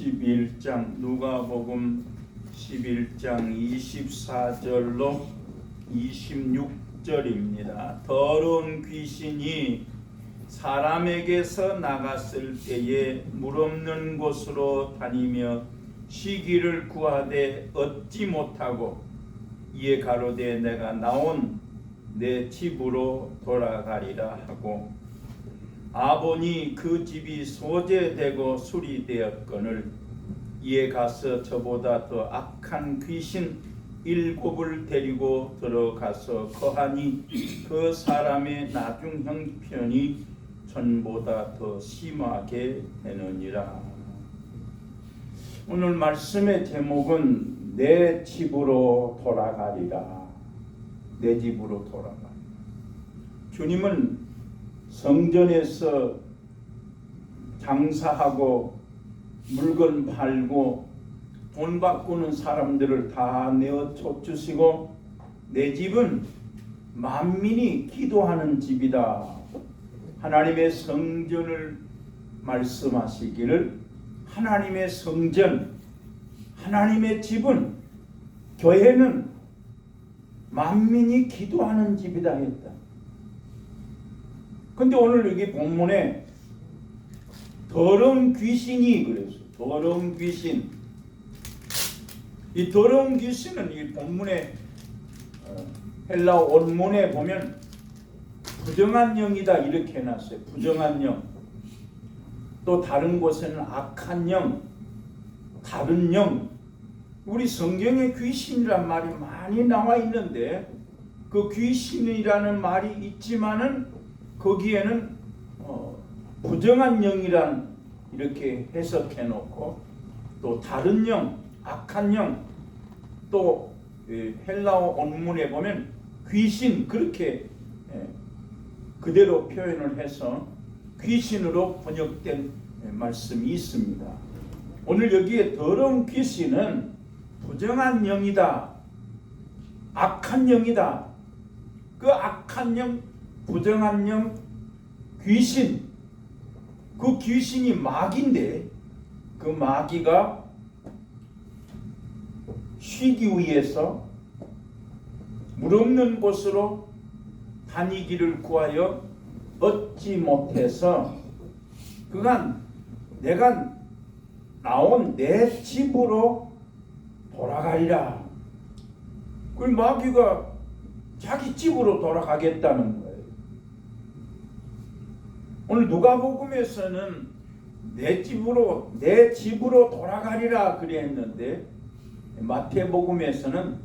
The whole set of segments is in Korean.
11장 누가복음 11장 24절로 26절입니다. 더러운 귀신이 사람에게서 나갔을 때에 물 없는 곳으로 다니며 쉬기를 구하되 얻지 못하고 이에 가로되 내가 나온 내 집으로 돌아가리라 하고 아보니 그 집이 소재되고 수리되었거늘 이에 가서 저보다 더 악한 귀신 7을 데리고 들어가서 거하니 그 사람의 나중 형편이 전보다 더 심하게 되느니라. 오늘 말씀의 제목은 내 집으로 돌아가리라. 내 집으로 돌아가리라. 주님은 성전에서 장사하고 물건 팔고 돈 바꾸는 사람들을 다 내어 쫓으시고 내 집은 만민이 기도하는 집이다. 하나님의 성전을 말씀하시기를 하나님의 성전, 하나님의 집은 교회는 만민이 기도하는 집이다 했다. 근데 오늘 여기 본문에 더러운 귀신이 그랬어요. 더러운 귀신. 이 더러운 귀신은 이 본문에 헬라어 원문에 보면 부정한 영이다 이렇게 해놨어요. 부정한 영. 또 다른 곳에는 악한 영, 다른 영. 우리 성경에 귀신이란 말이 많이 나와 있는데 그 귀신이라는 말이 있지만은 거기에는 부정한 영이란 이렇게 해석해 놓고 또 다른 영, 악한 영, 또 헬라어 원문에 보면 귀신 그렇게 그대로 표현을 해서 귀신으로 번역된 말씀이 있습니다. 오늘 여기에 더러운 귀신은 부정한 영이다, 악한 영이다. 그 악한 영, 부정한 영, 귀신, 그 귀신이 마귀인데 그 마귀가 쉬기 위해서 물 없는 곳으로 다니기를 구하여 얻지 못해서 그간 내가 나온 내 집으로 돌아가리라. 그 마귀가 자기 집으로 돌아가겠다는 거예요. 오늘 누가복음에서는 내 집으로 돌아가리라 그랬는데 마태복음에서는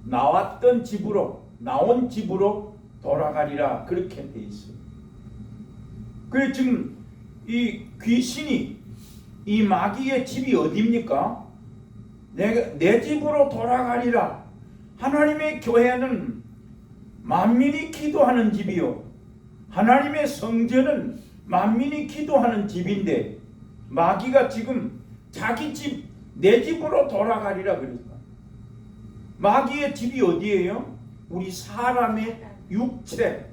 나온 집으로 돌아가리라 그렇게 돼 있어요. 그래서 지금 이 귀신이 이 마귀의 집이 어디입니까? 내 집으로 돌아가리라. 하나님의 교회는 만민이 기도하는 집이요. 하나님의 성전은 만민이 기도하는 집인데 마귀가 지금 자기 집, 내 집으로 돌아가리라 그랬다. 마귀의 집이 어디예요? 우리 사람의 육체,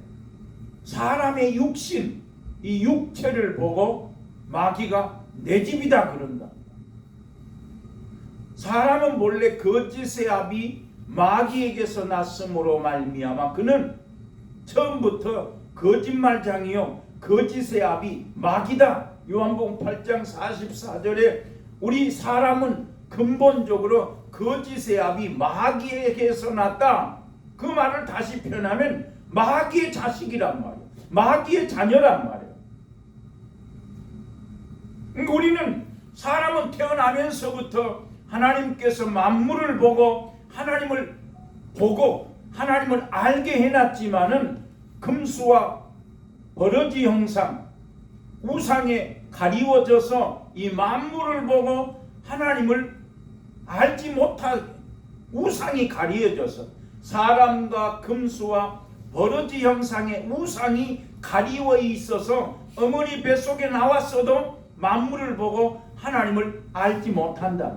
사람의 육신, 이 육체를 보고 마귀가 내 집이다 그런다. 사람은 본래 거짓의 아비 마귀에게서 났으므로 말미암아 그는 처음부터 거짓말장이요 거짓의 아비 마귀다. 요한복음 8장 44절에 우리 사람은 근본적으로 거짓의 아비 마귀에게서 났다. 그 말을 다시 표현하면 마귀의 자식이란 말이에요. 마귀의 자녀란 말이에요. 우리는 사람은 태어나면서부터 하나님께서 만물을 보고 하나님을 알게 해놨지만은 금수와 버러지 형상 우상에 가리워져서 이 만물을 보고 하나님을 알지 못한 우상이 가리워져서 사람과 금수와 버러지 형상의 우상이 가리워 있어서 어머니 뱃속에 나왔어도 만물을 보고 하나님을 알지 못한다.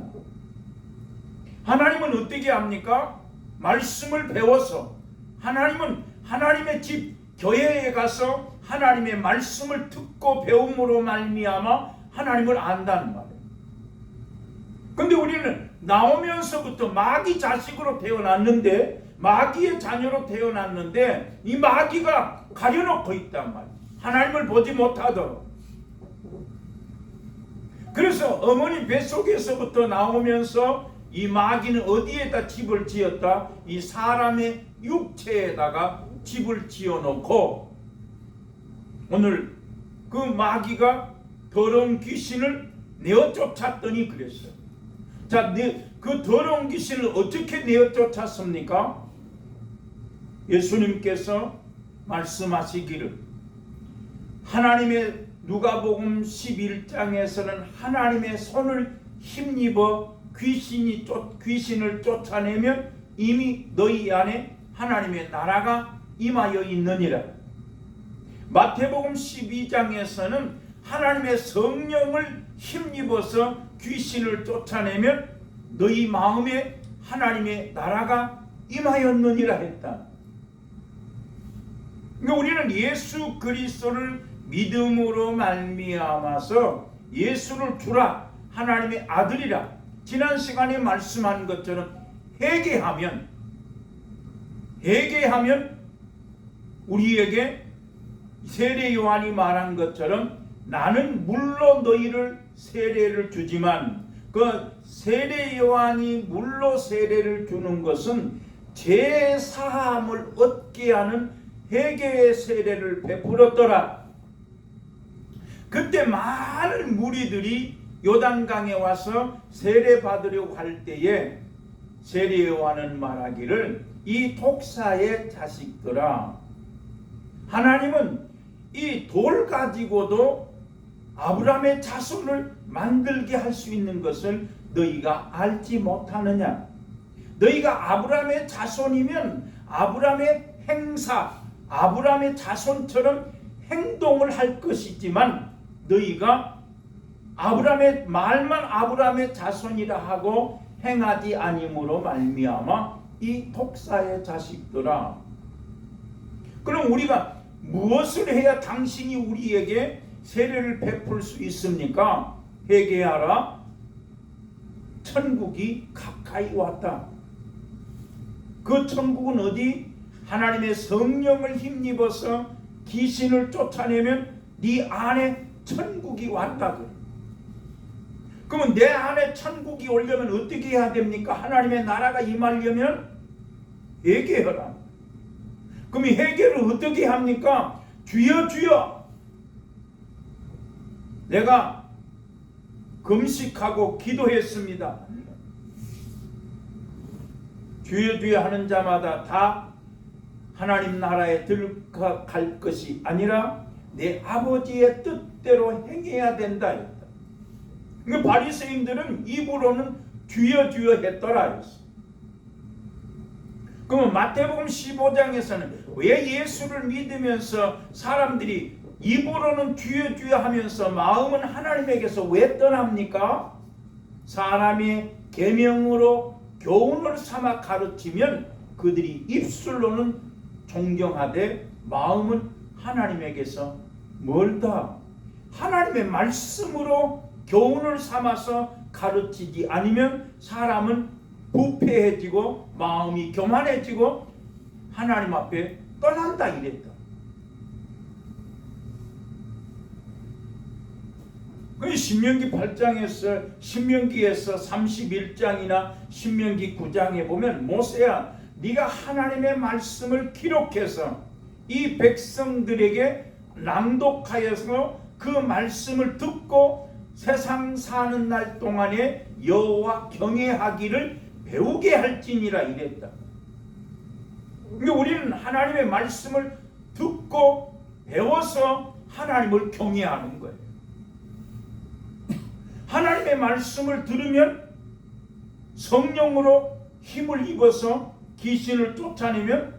하나님은 어떻게 합니까? 말씀을 배워서 하나님은 하나님의 집 교회에 가서 하나님의 말씀을 듣고 배움으로 말미암아 하나님을 안다는 말이에요. 근데 우리는 나오면서부터 마귀 자식으로 태어났는데, 마귀의 자녀로 태어났는데 이 마귀가 가려놓고 있단 말이에요. 하나님을 보지 못하도록. 그래서 어머니 뱃속에서부터 나오면서 이 마귀는 어디에다 집을 지었다? 이 사람의 육체에다가 집을 지어놓고, 오늘 그 마귀가 더러운 귀신을 내어 쫓았더니 그랬어요. 자, 그 더러운 귀신을 어떻게 내어 쫓았습니까? 예수님께서 말씀하시기를, 하나님의 누가복음 11장에서는 하나님의 손을 힘입어 귀신을 쫓아내면 이미 너희 안에 하나님의 나라가 임하여 있느니라. 마태복음 12장에서는 하나님의 성령을 힘입어서 귀신을 쫓아내면 너희 마음에 하나님의 나라가 임하였느니라 했다. 그러니까 우리는 예수 그리스도를 믿음으로 말미암아서 예수를 주라, 하나님의 아들이라, 지난 시간에 말씀한 것처럼 회개하면 우리에게 세례 요한이 말한 것처럼 나는 물로 너희를 세례를 주지만, 그 세례 요한이 물로 세례를 주는 것은 죄 사함을 얻게 하는 회개의 세례를 베풀었더라. 그때 많은 무리들이 요단강에 와서 세례 받으려고 할 때에 세례 요한은 말하기를, 이 독사의 자식들아, 하나님은 이 돌 가지고도 아브라함의 자손을 만들게 할 수 있는 것을 너희가 알지 못하느냐? 너희가 아브라함의 자손이면 아브라함의 행사, 아브라함의 자손처럼 행동을 할 것이지만, 너희가 아브라함의 말만 아브라함의 자손이라 하고 행하지 아니므로 말미암아 이 독사의 자식들아. 그럼 우리가 무엇을 해야 당신이 우리에게 세례를 베풀 수 있습니까? 회개하라, 천국이 가까이 왔다. 그 천국은 어디? 하나님의 성령을 힘입어서 귀신을 쫓아내면 네 안에 천국이 왔다. 그러면 내 안에 천국이 오려면 어떻게 해야 됩니까? 하나님의 나라가 임하려면 회개하라. 그럼 이 회개를 어떻게 합니까? 주여 주여, 내가 금식하고 기도했습니다. 주여 주여 하는 자마다 다 하나님 나라에 들어갈 것이 아니라 내 아버지의 뜻대로 행해야 된다 했다. 그 바리새인들은 입으로는 주여 주여 했더라. 그러면 마태복음 15장에서는 왜 예수를 믿으면서 사람들이 입으로는 주여 주여 하면서 마음은 하나님에게서 왜 떠납니까? 사람의 계명으로 교훈을 삼아 가르치면 그들이 입술로는 존경하되 마음은 하나님에게서 멀다. 하나님의 말씀으로 교훈을 삼아서 가르치지 않으면 사람은 부패해지고 마음이 교만해지고 하나님 앞에 떠난다 이랬다. 그 신명기 8장에서 신명기에서 31장이나 신명기 9장에 보면, 모세야 네가 하나님의 말씀을 기록해서 이 백성들에게 낭독하여서 그 말씀을 듣고 세상 사는 날 동안에 여호와 경외하기를 배우게 할지니라 이랬다. 그러니까 우리는 하나님의 말씀을 듣고 배워서 하나님을 경외하는 거예요. 하나님의 말씀을 들으면 성령으로 힘을 입어서 귀신을 쫓아내면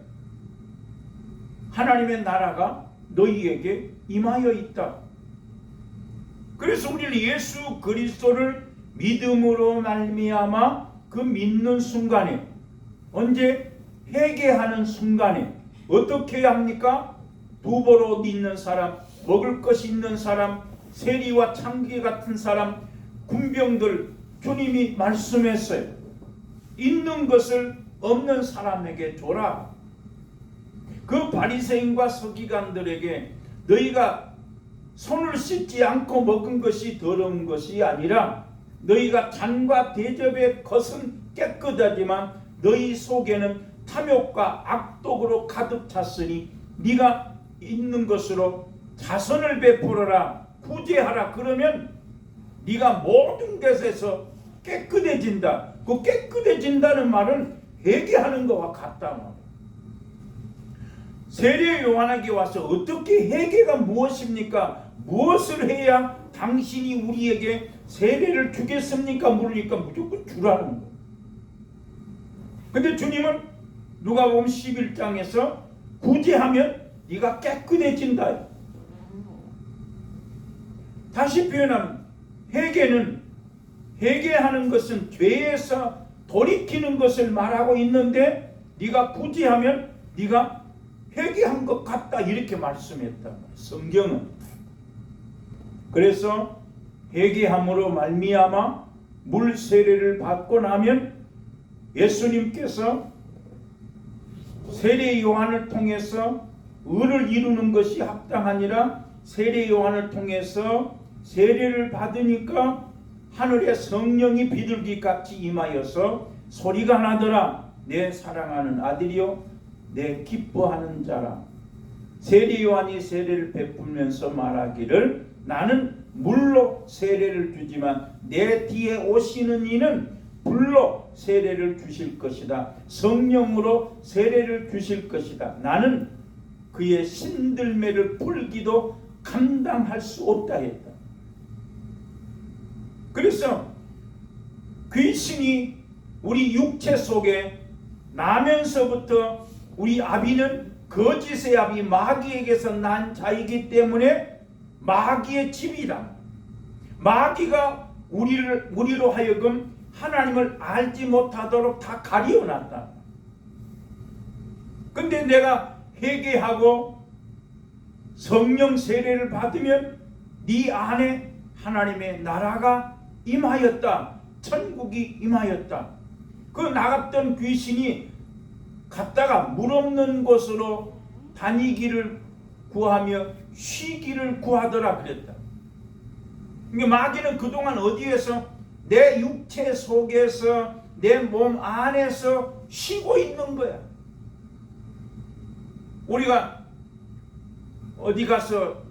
하나님의 나라가 너희에게 임하여 있다. 그래서 우리는 예수 그리스도를 믿음으로 말미암아 그 믿는 순간에, 언제? 회개하는 순간에 어떻게 해야 합니까? 두벌 옷 있는 사람, 먹을 것이 있는 사람, 세리와 창기 같은 사람, 군병들 주님이 말씀했어요. 있는 것을 없는 사람에게 줘라. 그 바리새인과 서기관들에게 너희가 손을 씻지 않고 먹은 것이 더러운 것이 아니라 너희가 잔과 대접의 것은 깨끗하지만 너희 속에는 탐욕과 악독으로 가득 찼으니 네가 있는 것으로 자선을 베풀어라. 구제하라. 그러면 네가 모든 것에서 깨끗해진다. 그 깨끗해진다는 말은 회개하는 것과 같다. 세례 요한에게 와서 어떻게 회개가 무엇입니까? 무엇을 해야 당신이 우리에게 세례를 주겠습니까? 물으니까 무조건 주라는 거예요. 근데 주님은 누가복음 11장에서 구제하면 네가 깨끗해진다. 다시 표현하면 회개하는 것은 죄에서 돌이키는 것을 말하고 있는데 네가 구제하면 네가 회개한 것 같다 이렇게 말씀했다. 성경은. 그래서 회개함으로 말미암아 물 세례를 받고 나면 예수님께서 세례 요한을 통해서 의를 이루는 것이 합당하니라. 세례 요한을 통해서 세례를 받으니까 하늘에 성령이 비둘기같이 임하여서 소리가 나더라. 내 사랑하는 아들이요 내 기뻐하는 자라. 세례 요한이 세례를 베풀면서 말하기를 나는 물로 세례를 주지만 내 뒤에 오시는 이는 불로 세례를 주실 것이다. 성령으로 세례를 주실 것이다. 나는 그의 신들매를 풀기도 감당할 수 없다 했다. 그래서 귀신이 우리 육체 속에 나면서부터 우리 아비는 거짓의 아비 마귀에게서 난 자이기 때문에 마귀의 집이다. 마귀가 우리로 하여금 하나님을 알지 못하도록 다 가리워놨다. 근데 내가 회개하고 성령 세례를 받으면 네 안에 하나님의 나라가 임하였다. 천국이 임하였다. 그 나갔던 귀신이 갔다가 물 없는 곳으로 다니기를 구하며 쉬기를 구하더라 그랬다. 그러니까 마귀는 그동안 어디에서 내 육체 속에서 내 몸 안에서 쉬고 있는 거야. 우리가 어디 가서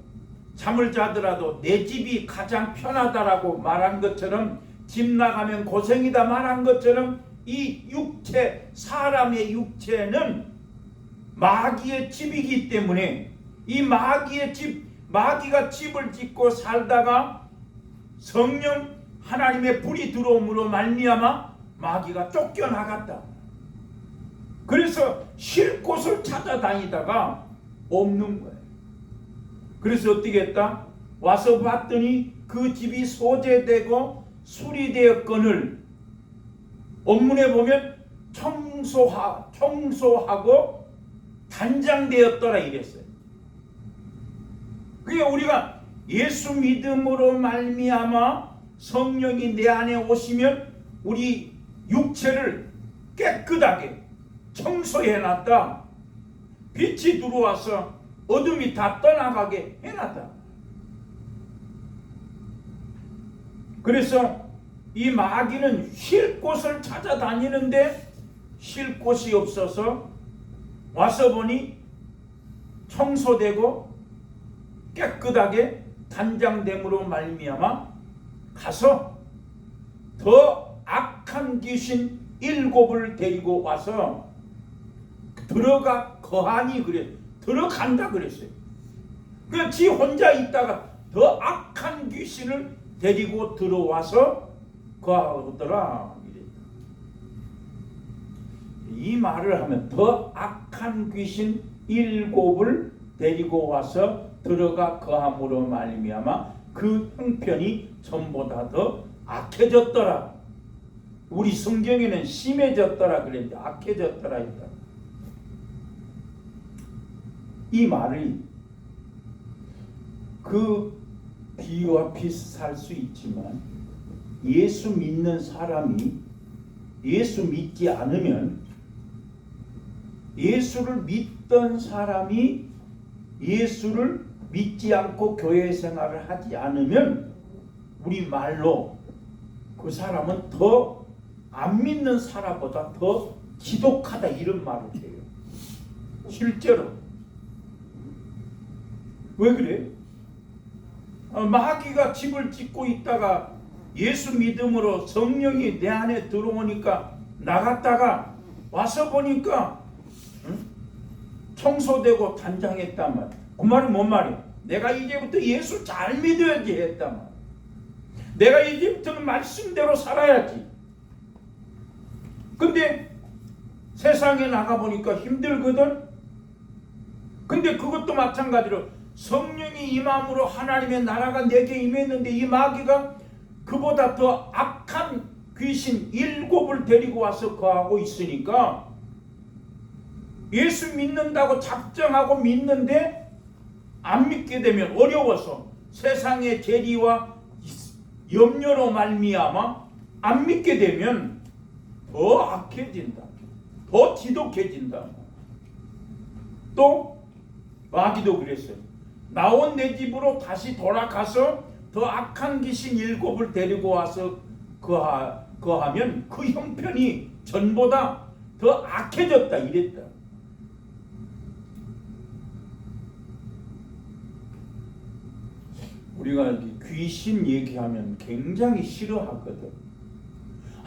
잠을 자더라도 내 집이 가장 편하다라고 말한 것처럼 집 나가면 고생이다 말한 것처럼 이 육체, 사람의 육체는 마귀의 집이기 때문에 이 마귀의 집, 마귀가 집을 짓고 살다가 성령 하나님의 불이 들어옴으로 말미암아 마귀가 쫓겨나갔다. 그래서 쉴 곳을 찾아다니다가 없는 거예요. 그래서 어떻게 했다? 와서 봤더니 그 집이 소재되고 수리되었거늘 본문에 보면 청소하고 단장되었더라 이랬어요. 그게 우리가 예수 믿음으로 말미암아 성령이 내 안에 오시면 우리 육체를 깨끗하게 청소해놨다. 빛이 들어와서 어둠이 다 떠나가게 해놨다. 그래서 이 마귀는 쉴 곳을 찾아다니는데 쉴 곳이 없어서 와서 보니 청소되고 깨끗하게 단장됨으로 말미암아 가서 더 악한 귀신 7을 데리고 와서 들어가 거하니 그래. 들어간다 그랬어요. 그냥 지 혼자 있다가 더 악한 귀신을 데리고 들어와서 거하더라. 이 말을 하면 더 악한 귀신 7을 데리고 와서 들어가 거함으로 말미암아 그 형편이 전보다 더 악해졌더라. 우리 성경에는 심해졌더라 그랬는데 악해졌더라 했다. 이 말이 그 비유와 비슷할 수 있지만 예수 믿는 사람이 예수 믿지 않으면, 예수를 믿던 사람이 예수를 믿지 않고 교회 생활을 하지 않으면 우리 말로 그 사람은 더 안 믿는 사람보다 더 지독하다 이런 말을 해요. 실제로. 왜 그래? 마귀가 집을 짓고 있다가 예수 믿음으로 성령이 내 안에 들어오니까 나갔다가 와서 보니까 청소되고 단장했단 말이야. 그 말은 뭔 말이야? 내가 이제부터 예수 잘 믿어야지 했단 말이야. 내가 이제부터는 말씀대로 살아야지. 근데 세상에 나가보니까 힘들거든. 근데 그것도 마찬가지로 성령이 임함으로 하나님의 나라가 내게 임했는데 이 마귀가 그보다 더 악한 귀신 7을 데리고 와서 거하고 있으니까 예수 믿는다고 작정하고 믿는데 안 믿게 되면 어려워서 세상의 재리와 염려로 말미암아 안 믿게 되면 더 악해진다. 더 지독해진다. 또 마귀도 그랬어요. 나온 내 집으로 다시 돌아가서 더 악한 귀신 7을 데리고 와서 거하면 그 형편이 전보다 더 악해졌다 이랬다. 우리가 귀신 얘기하면 굉장히 싫어하거든.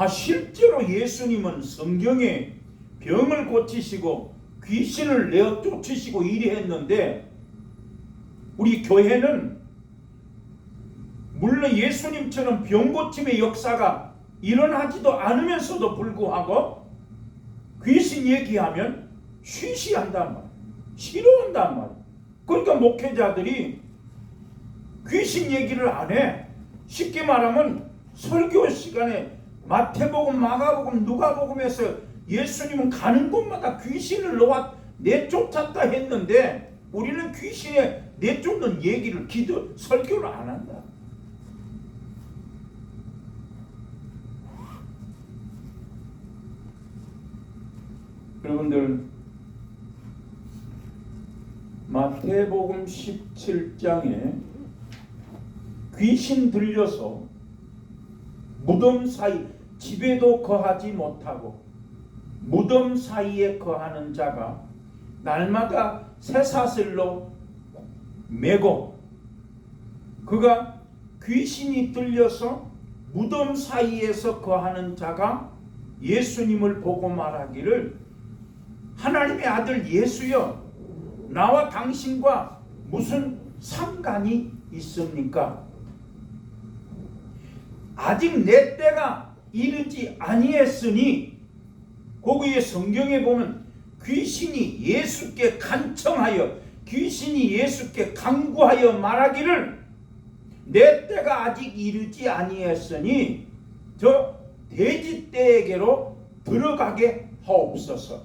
실제로 예수님은 성경에 병을 고치시고 귀신을 내어 쫓으시고 이랬는데 우리 교회는 물론 예수님처럼 병 고침의 역사가 일어나지도 않으면서도 불구하고 귀신 얘기하면 쉬쉬한단 말이야. 싫어한단 말이야. 그러니까 목회자들이 귀신 얘기를 안 해. 쉽게 말하면 설교 시간에 마태복음, 마가복음, 누가복음에서 예수님은 가는 곳마다 귀신을 내쫓았다 했는데 우리는 귀신에 내쫓는 얘기를 설교를 안 한다. 여러분들 마태복음 17장에 귀신 들려서 무덤 사이 집에도 거하지 못하고 무덤 사이에 거하는 자가 날마다 쇠사슬로 매고 그가 귀신이 들려서 무덤 사이에서 거하는 자가 예수님을 보고 말하기를 하나님의 아들 예수여 나와 당신과 무슨 상관이 있습니까? 아직 내 때가 이르지 아니했으니 거기에 성경에 보면 귀신이 예수께 간청하여 귀신이 예수께 간구하여 말하기를 내 때가 아직 이르지 아니했으니 저 돼지떼에게로 들어가게 하옵소서.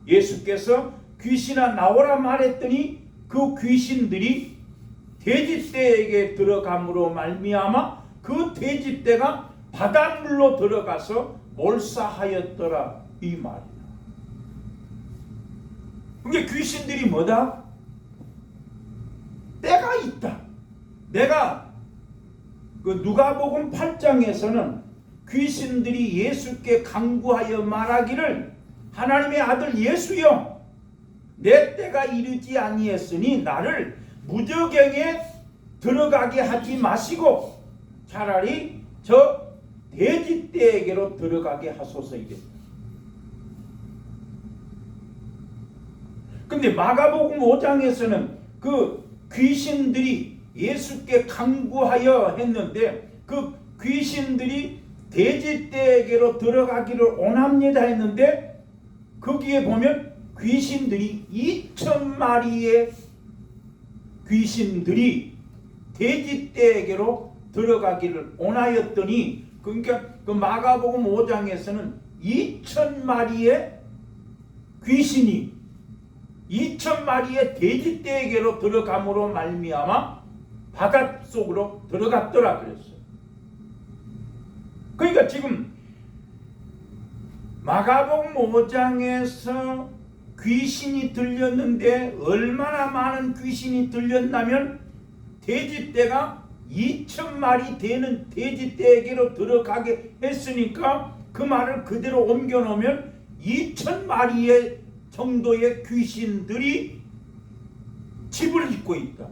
예수께서 귀신아 나오라 말했더니 그 귀신들이 돼지떼에게 들어감으로 말미암아 그 돼지떼가 바닷물로 들어가서 몰사하였더라 이 말이야. 그러니까 귀신들이 뭐다? 때가 있다. 내가 그 누가복음 8장에서는 귀신들이 예수께 간구하여 말하기를 하나님의 아들 예수여 내 때가 이르지 아니했으니 나를 무저갱에 들어가게 하지 마시고 차라리 저 돼지떼에게로 들어가게 하소서 이랬다. 근데 마가복음 5장에서는 그 귀신들이 예수께 간구하여 했는데 그 귀신들이 돼지떼에게로 들어가기를 원합니다 했는데 거기에 보면 귀신들이 2,000마리의 귀신들이 돼지떼에게로 들어가기를 원하였더니 그러니까 그 마가복음 5장에서는 2,000마리의 귀신이 2,000마리의 돼지떼에게로 들어감으로 말미암아 바닷속으로 들어갔더라 그랬어요. 그러니까 지금 마가복음 5장에서 귀신이 들렸는데 얼마나 많은 귀신이 들렸냐면 돼지떼가 2,000마리 되는 돼지떼에게로 들어가게 했으니까 그 말을 그대로 옮겨 놓으면 2,000마리의 정도의 귀신들이 집을 짓고 있다.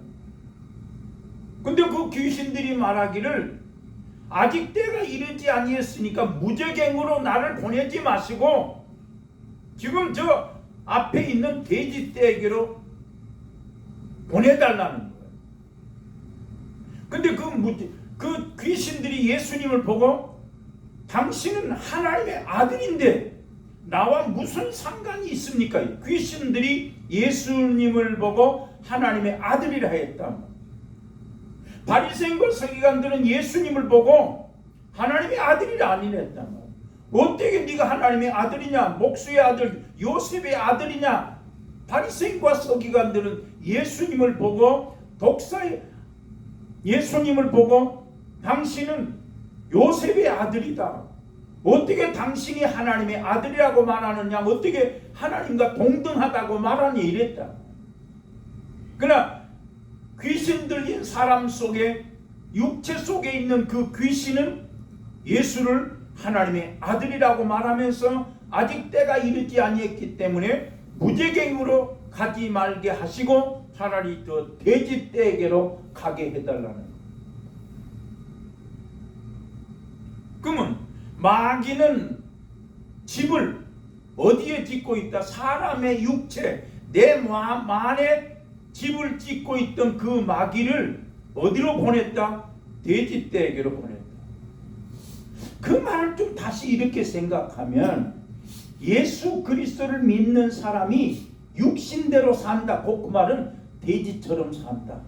근데 그 귀신들이 말하기를 아직 때가 이르지 아니했으니까 무제갱으로 나를 보내지 마시고 지금 저 앞에 있는 돼지떼에게로 보내달라는 거예요. 근데 그 귀신들이 예수님을 보고 당신은 하나님의 아들인데 나와 무슨 상관이 있습니까? 귀신들이 예수님을 보고 하나님의 아들이라 했다. 바리새인과 서기관들은 예수님을 보고 하나님의 아들이라 아니랬다. 어떻게 네가 하나님의 아들이냐? 목수의 아들 요셉의 아들이냐? 바리새인과 서기관들은 예수님을 보고 예수님을 보고 당신은 요셉의 아들이다. 어떻게 당신이 하나님의 아들이라고 말하느냐? 어떻게 하나님과 동등하다고 말하니? 이랬다. 그러나 귀신 들린 사람 속에 육체 속에 있는 그 귀신은 예수를 하나님의 아들이라고 말하면서 아직 때가 이르지 아니했기 때문에 무제갱으로 가지 말게 하시고 차라리 저 돼지떼에게로 가게 해달라는 거예요. 그러면 마귀는 집을 어디에 짓고 있다? 사람의 육체, 내 만에 집을 짓고 있던 그 마귀를 어디로 보냈다? 돼지떼에게로 보냈다. 그 말을 좀 다시 이렇게 생각하면 예수 그리스도를 믿는 사람이 육신대로 산다. 그 말은 돼지처럼 산다.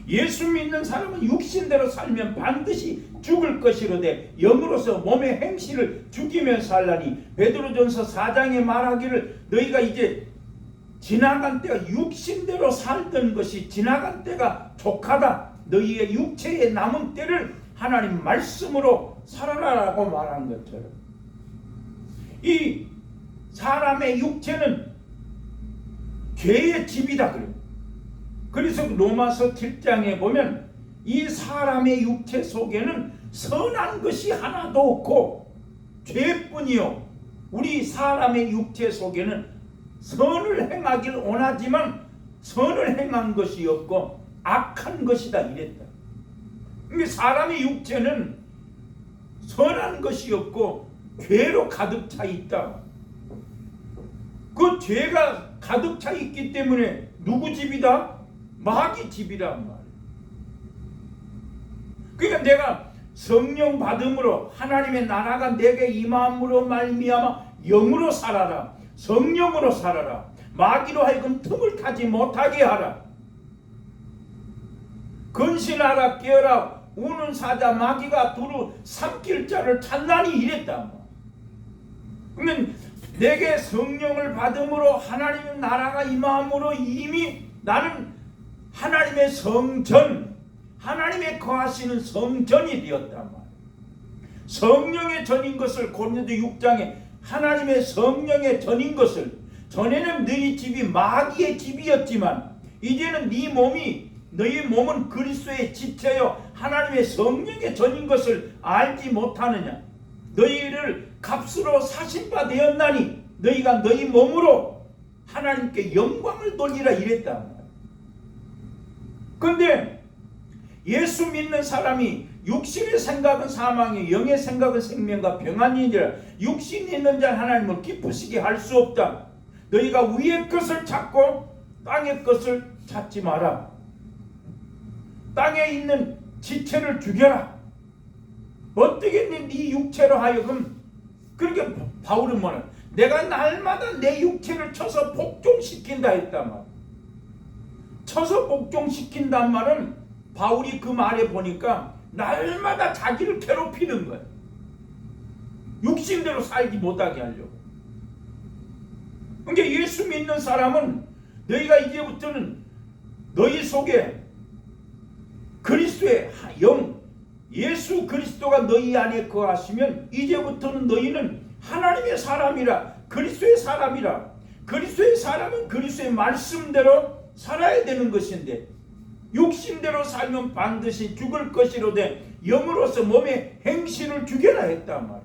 예수 믿는 사람은 육신대로 살면 반드시 죽을 것이로되 영으로서 몸의 행실을 죽이며 살라니 베드로전서 4장에 말하기를 너희가 이제 지나간 때가 육신대로 살던 것이 지나간 때가 족하다. 너희의 육체에 남은 때를 하나님 말씀으로 살아라라고 말한 것처럼 이 사람의 육체는 죄의 집이다 그래요. 그래서 로마서 7장에 보면 이 사람의 육체 속에는 선한 것이 하나도 없고 죄뿐이요. 우리 사람의 육체 속에는 선을 행하길 원하지만 선을 행한 것이 없고 악한 것이다 이랬다. 그러니까 사람의 육체는 선한 것이 없고 죄로 가득 차 있다. 그 죄가 가득 차 있기 때문에 누구 집이다? 마귀 집이란 말이야. 그러니까 내가 성령 받음으로 하나님의 나라가 내게 임함으로 말미암아 영으로 살아라. 성령으로 살아라. 마귀로 하여금 틈을 타지 못하게 하라. 근신하라 깨어라 우는 사자 마귀가 두루 삼킬 자를 찾나니 이랬다. 그러면 내게 성령을 받음으로 하나님의 나라가 임함으로 이미 나는 하나님의 성전, 하나님의 거하시는 성전이 되었단 말이야. 성령의 전인 것을 고린도 6장에 하나님의 성령의 전인 것을 전에는 너희 집이 마귀의 집이었지만 이제는 너희 몸은 그리스도의 지체요 하나님의 성령의 전인 것을 알지 못하느냐. 너희를 값으로 사신 바 되었나니 너희가 너희 몸으로 하나님께 영광을 돌리라 이랬다. 그런데 예수 믿는 사람이 육신의 생각은 사망이 영의 생각은 생명과 평안이니라. 육신이 있는 자 하나님을 기쁘시게 할 수 없다. 너희가 위의 것을 찾고 땅의 것을 찾지 마라. 땅에 있는 지체를 죽여라. 어떻게 네 육체로 하여금 그렇게 바울은 뭐냐? 내가 날마다 내 육체를 쳐서 복종시킨다 했단 말이야. 쳐서 복종시킨단 말은 바울이 그 말에 보니까 날마다 자기를 괴롭히는 거야. 육신대로 살지 못하게 하려고. 그러니까 예수 믿는 사람은 너희가 이제부터는 너희 속에 그리스도의 영, 예수 그리스도가 너희 안에 거하시면 이제부터는 너희는 하나님의 사람이라, 그리스도의 사람이라. 그리스도의 사람은 그리스도의 말씀대로 살아야 되는 것인데 육신대로 살면 반드시 죽을 것이로되 영으로서 몸의 행실을 죽여라 했단 말이야.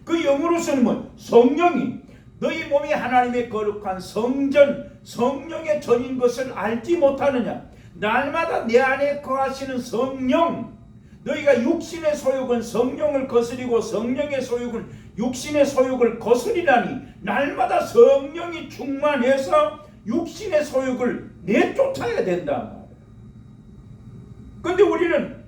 그 영으로서는 뭐? 성령이 너희 몸이 하나님의 거룩한 성전, 성령의 전인 것을 알지 못하느냐. 날마다 내 안에 거하시는 성령, 너희가 육신의 소욕은 성령을 거스리고 성령의 소욕은 육신의 소욕을 거스리라니. 날마다 성령이 충만해서 육신의 소욕을 내쫓아야 된다. 그런데 우리는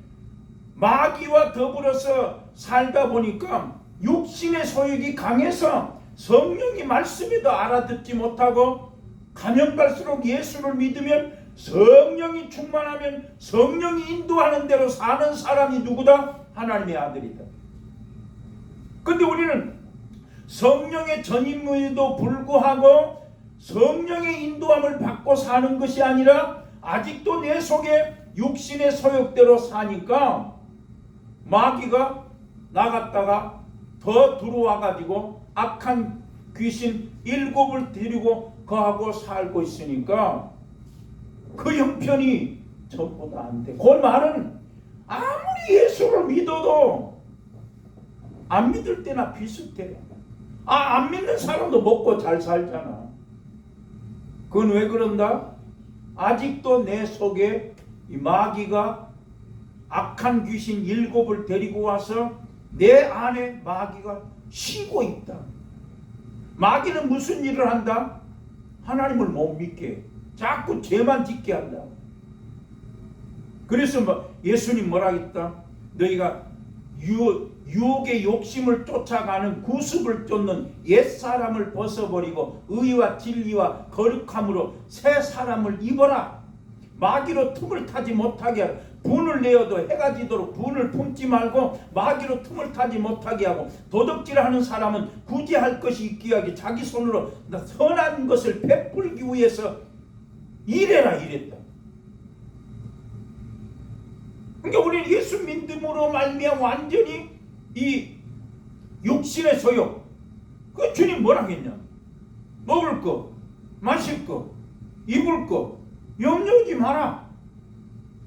마귀와 더불어서 살다 보니까 육신의 소욕이 강해서 성령이 말씀에도 알아듣지 못하고, 가면 갈수록 예수를 믿으면 성령이 충만하면 성령이 인도하는 대로 사는 사람이 누구다? 하나님의 아들이다. 그런데 우리는 성령의 전임에도 불구하고 성령의 인도함을 받고 사는 것이 아니라 아직도 내 속에 육신의 소욕대로 사니까 마귀가 나갔다가 더 들어와 가지고 악한 귀신 7을 데리고 거하고 살고 있으니까 그 형편이 전보다 안 돼. 그 말은 아무리 예수를 믿어도 안 믿을 때나 비슷해. 안 믿는 사람도 먹고 잘 살잖아. 그건 왜 그런다? 아직도 내 속에 이 마귀가 악한 귀신 7을 데리고 와서 내 안에 마귀가 쉬고 있다. 마귀는 무슨 일을 한다? 하나님을 못 믿게, 자꾸 죄만 짓게 한다. 그래서 예수님 뭐라 했다? 너희가 유혹의 욕심을 쫓아가는 구습을 쫓는 옛사람을 벗어버리고 의와 진리와 거룩함으로 새 사람을 입어라. 마귀로 틈을 타지 못하게 하라. 분을 내어도 해가 지도록 분을 품지 말고 마귀로 틈을 타지 못하게 하고, 도덕질하는 사람은 굳이 할 것이 있기에 하기 자기 손으로 선한 것을 베풀기 위해서 일해라 이랬다. 그러니까 우리는 예수 믿음으로 말미암아 완전히 이 육신의 소욕, 그 주님 뭐라 했냐? 먹을 거, 마실 거, 입을 거 염려하지 마라.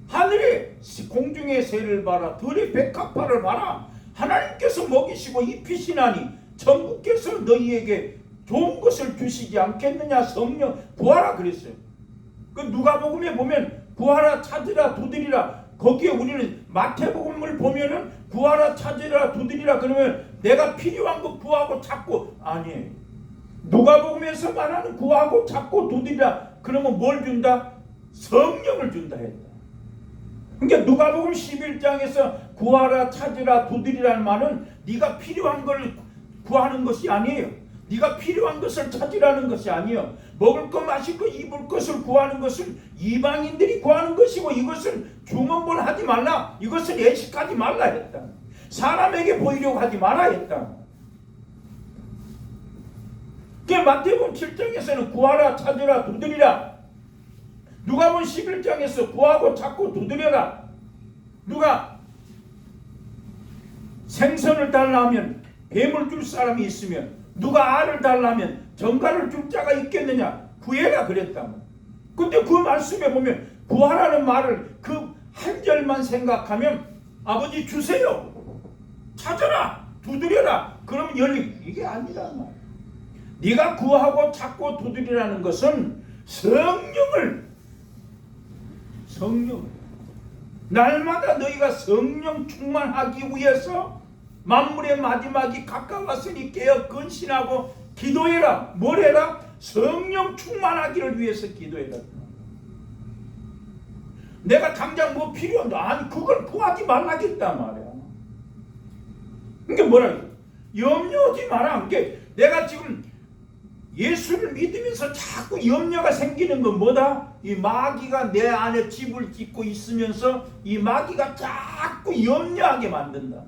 하늘에 공중의 새를 봐라. 들의 백합화를 봐라. 하나님께서 먹이시고 입히시나니 천국께서 너희에게 좋은 것을 주시지 않겠느냐. 성령 구하라 그랬어요. 그 누가복음에 보면 구하라 찾으라 두드리라. 거기에 우리는 마태복음을 보면은 구하라 찾으라 두드리라 그러면 내가 필요한 거 구하고 찾고, 아니에요. 누가복음에서 말하는 구하고 찾고 두드리라 그러면 뭘 준다? 성령을 준다 했다. 그러니까 누가복음 11장에서 구하라 찾으라 두드리라는 말은 네가 필요한 걸 구하는 것이 아니에요. 네가 필요한 것을 찾으라는 것이 아니에요. 먹을 것, 마실 것, 입을 것을 구하는 것은 이방인들이 구하는 것이고, 이것은 중언부언하지 말라. 이것은 예식하지 말라 했다. 사람에게 보이려고 하지 마라 했다. 그러니까 마태복음 7장에서는 구하라 찾으라 두드리라. 누가복음 11장에서 구하고 찾고 두드려라. 누가 생선을 달라 하면 뱀을 줄 사람이 있으면, 누가 알을 달라 하면 정갈을 줄 자가 있겠느냐. 구해라 그랬다. 근데 그 말씀에 보면 구하라는 말을 그 한 절만 생각하면 아버지 주세요, 찾아라, 두드려라, 그러면 열리. 이게 아니란 말이야. 네가 구하고 찾고 두드리라는 것은 성령 날마다 너희가 성령 충만하기 위해서 만물의 마지막이 가까웠으니 깨어 근신하고 기도해라. 뭘 해라? 성령 충만하기를 위해서 기도해라. 내가 당장 뭐 필요한데, 아니 그걸 구하지 말라겠단 말이야. 그러니까 뭐라 그래? 염려하지 마라. 그러니까 내가 지금 예수를 믿으면서 자꾸 염려가 생기는 건 뭐다? 이 마귀가 내 안에 집을 짓고 있으면서 이 마귀가 자꾸 염려하게 만든다.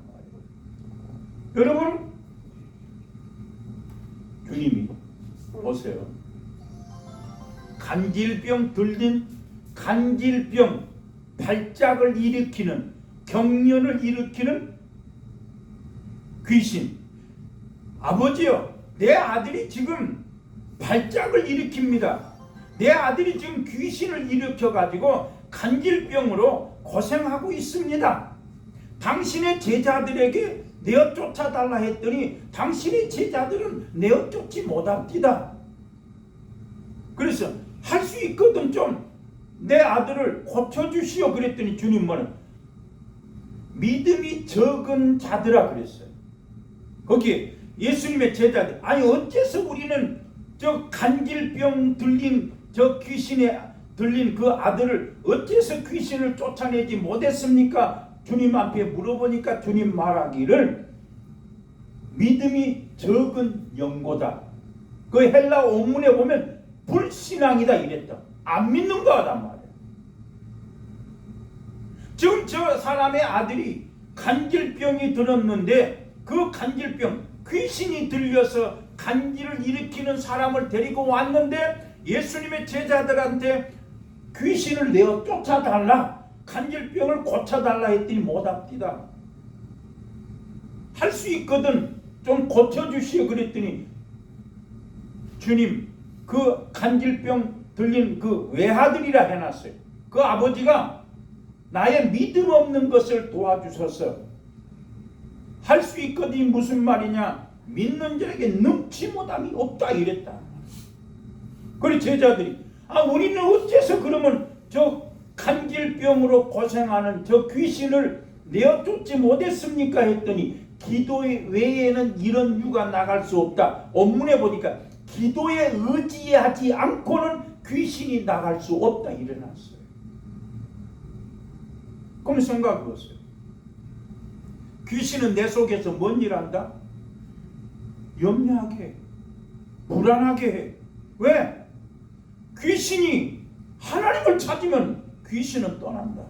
여러분, 주님이 보세요. 간질병 들린 간질병 발작을 일으키는 경련을 일으키는 귀신. 아버지요, 내 아들이 지금 발작을 일으킵니다. 내 아들이 지금 귀신을 일으켜가지고 간질병으로 고생하고 있습니다. 당신의 제자들에게 내어 쫓아달라 했더니 당신의 제자들은 내어 쫓지 못합니다. 그래서 할 수 있거든 좀 내 아들을 고쳐주시오 그랬더니 주님 뭐는 믿음이 적은 자들아 그랬어요. 거기 예수님의 제자들, 아니 어째서 우리는 저 간질병 들린 저 귀신에 들린 그 아들을 어째서 귀신을 쫓아내지 못했습니까? 주님 앞에 물어보니까 주님 말하기를 믿음이 적은 영고다. 그 헬라 원문에 보면 불신앙이다 이랬다. 안 믿는 거단 말이야. 지금 저 사람의 아들이 간질병이 들었는데 그 간질병, 귀신이 들려서 간질을 일으키는 사람을 데리고 왔는데 예수님의 제자들한테 귀신을 내어 쫓아달라, 간질병을 고쳐달라 했더니 못합니다. 할 수 있거든 좀 고쳐주시오 그랬더니 주님 그 간질병 들린 그 외아들이라 해놨어요. 그 아버지가 나의 믿음 없는 것을 도와주셔서 할 수 있거든. 무슨 말이냐, 믿는 자에게 능치 못함이 없다 이랬다. 그리고 제자들이 우리는 어째서 그러면 저 간질병으로 고생하는 저 귀신을 내어 쫓지 못했습니까 했더니 기도 외에는 이런 유가 나갈 수 없다. 원문에 보니까 기도에 의지하지 않고는 귀신이 나갈 수 없다 일어났어요. 그럼 생각해보세요. 귀신은 내 속에서 뭔 일 한다? 염려하게 해. 불안하게 해. 왜? 귀신이 하나님을 찾으면 귀신은 떠난다.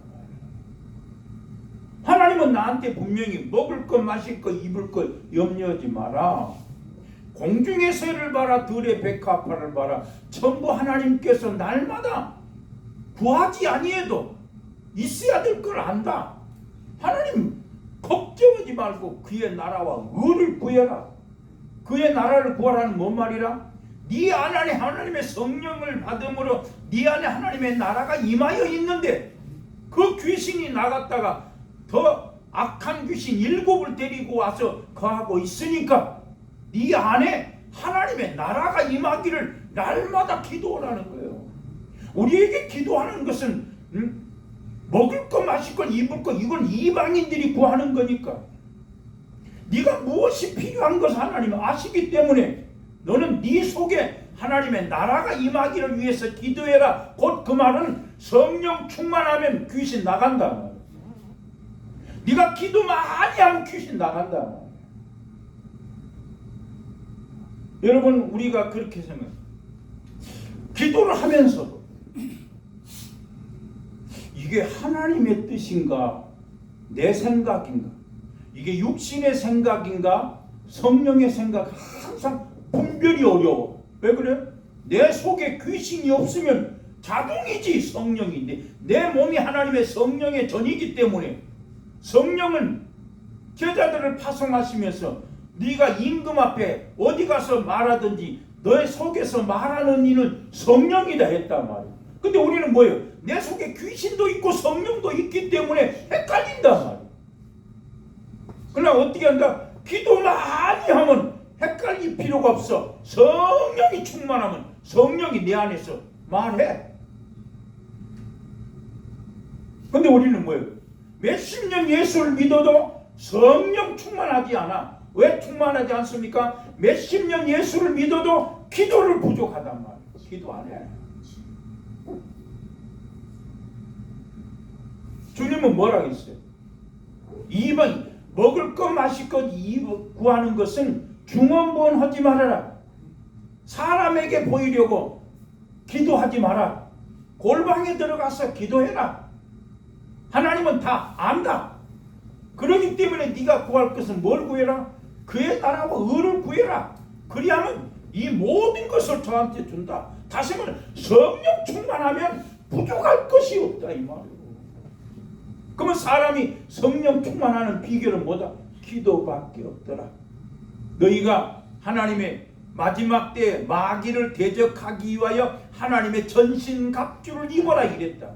하나님은 나한테 분명히 먹을 것, 마실 것, 입을 것 염려하지 마라. 공중의 새를 봐라, 들의 백합화를 봐라. 전부 하나님께서 날마다 구하지 아니해도 있어야 될 걸 안다. 하나님 걱정하지 말고 그의 나라와 의를 구해라. 그의 나라를 구하라는 뭔 말이라? 네 안에 하나님의 성령을 받음으로 네 안에 하나님의 나라가 임하여 있는데 그 귀신이 나갔다가 더 악한 귀신 7을 데리고 와서 거하고 있으니까 네 안에 하나님의 나라가 임하기를 날마다 기도하라는 거예요. 우리에게 기도하는 것은 먹을 것, 마실 것, 입을 것, 이건 이방인들이 구하는 거니까 네가 무엇이 필요한 것을 하나님은 아시기 때문에 너는 네 속에 하나님의 나라가 임하기를 위해서 기도해라. 곧 그 말은 성령 충만하면 귀신 나간다. 네가 기도 많이 하면 귀신 나간다. 여러분 우리가 그렇게 생각해요. 기도를 하면서도 이게 하나님의 뜻인가 내 생각인가, 이게 육신의 생각인가 성령의 생각, 항상 분별이 어려워. 왜 그래? 내 속에 귀신이 없으면 자동이지 성령인데 내 몸이 하나님의 성령의 전이기 때문에 성령은 제자들을 파송하시면서 네가 임금 앞에 어디 가서 말하든지 너의 속에서 말하는 이는 성령이다 했단 말이야. 근데 우리는 뭐예요? 내 속에 귀신도 있고 성령도 있기 때문에 헷갈린단 말이야. 그러나 어떻게 한다? 기도 많이 하면 헷갈릴 필요가 없어. 성령이 충만하면 성령이 내 안에서 말해. 근데 우리는 뭐예요? 몇십 년 예수를 믿어도 성령 충만하지 않아. 왜 충만하지 않습니까? 몇십 년 예수를 믿어도 기도를 부족하단 말이에요. 기도 안 해. 주님은 뭐라고 했어요? 이번 먹을 것, 마실 것 구하는 것은 중언부언하지 말아라. 사람에게 보이려고 기도하지 마라. 골방에 들어가서 기도해라. 하나님은 다 안다. 그렇기 때문에 네가 구할 것은 뭘 구해라? 그의 나라와 의를 구해라. 그리하면 이 모든 것을 저한테 준다. 다시 말해 성령 충만하면 부족할 것이 없다 이 말이에요. 그러면 사람이 성령 충만하는 비결은 뭐다? 기도밖에 없더라. 너희가 하나님의 마지막 때에 마귀를 대적하기 위하여 하나님의 전신갑주를 입어라 이랬다.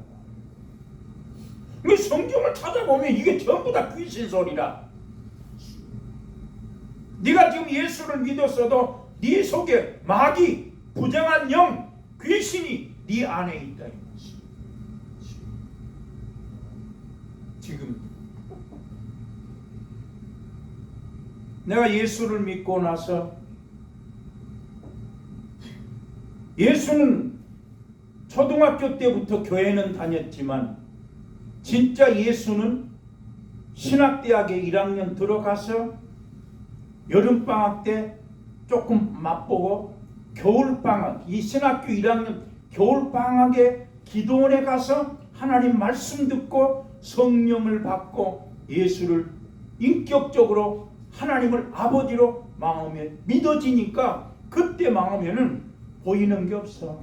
성경을 찾아보면 이게 전부 다 귀신 소리라. 네가 지금 예수를 믿었어도 네 속에 마귀, 부정한 영, 귀신이 네 안에 있다. 지금 내가 예수를 믿고 나서 예수는 초등학교 때부터 교회는 다녔지만 진짜 예수는 신학대학에 1학년 들어가서 여름방학 때 조금 맛보고 겨울방학, 이 신학교 1학년 겨울방학에 기도원에 가서 하나님 말씀 듣고 성령을 받고 예수를 인격적으로 하나님을 아버지로 마음에 믿어지니까 그때 마음에는 보이는 게 없어.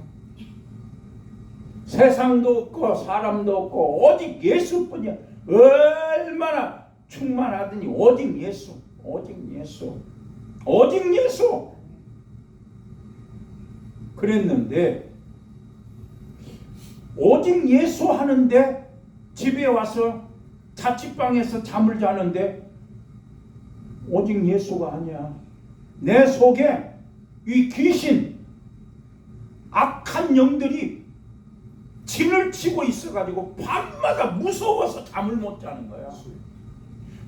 세상도 없고 사람도 없고 오직 예수뿐이야. 얼마나 충만하더니 오직 예수, 오직 예수, 오직 예수 그랬는데 오직 예수 하는데 집에 와서 자취방에서 잠을 자는데 오직 예수가 아니야. 내 속에 이 귀신 악한 영들이 진을 치고 있어가지고 밤마다 무서워서 잠을 못 자는 거야.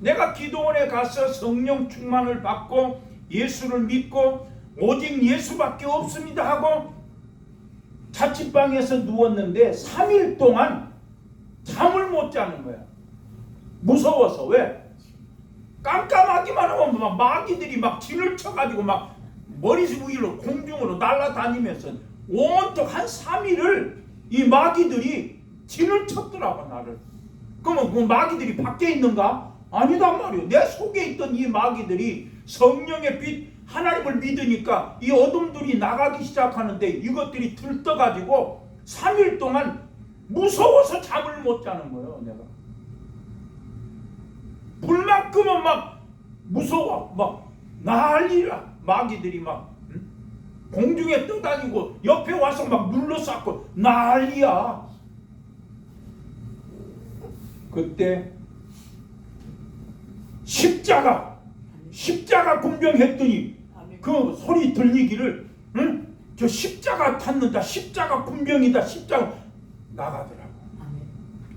내가 기도원에 가서 성령 충만을 받고 예수를 믿고 오직 예수밖에 없습니다 하고 자취방에서 누웠는데 3일 동안 잠을 못 자는 거야. 무서워서. 왜? 깜깜하기만 하면 막 마귀들이 막 진을 쳐가지고 막 머리 위로 공중으로 날아다니면서 온통 한 3일을 이 마귀들이 진을 쳤더라고 나를. 그러면 그 마귀들이 밖에 있는가? 아니단 말이에요. 내 속에 있던 이 마귀들이 성령의 빛 하나님을 믿으니까 이 어둠들이 나가기 시작하는데 이것들이 들떠가지고 3일 동안 무서워서 잠을 못 자는 거예요. 내가 불만큼은 막 무서워. 막 난리라. 마귀들이 막 공중에 떠다니고 옆에 와서 막 눌러싸고 난리야. 그때 십자가 군병했더니 그 소리 들리기를 저 십자가 탔는다, 십자가 군병이다, 십자가 나가더라고.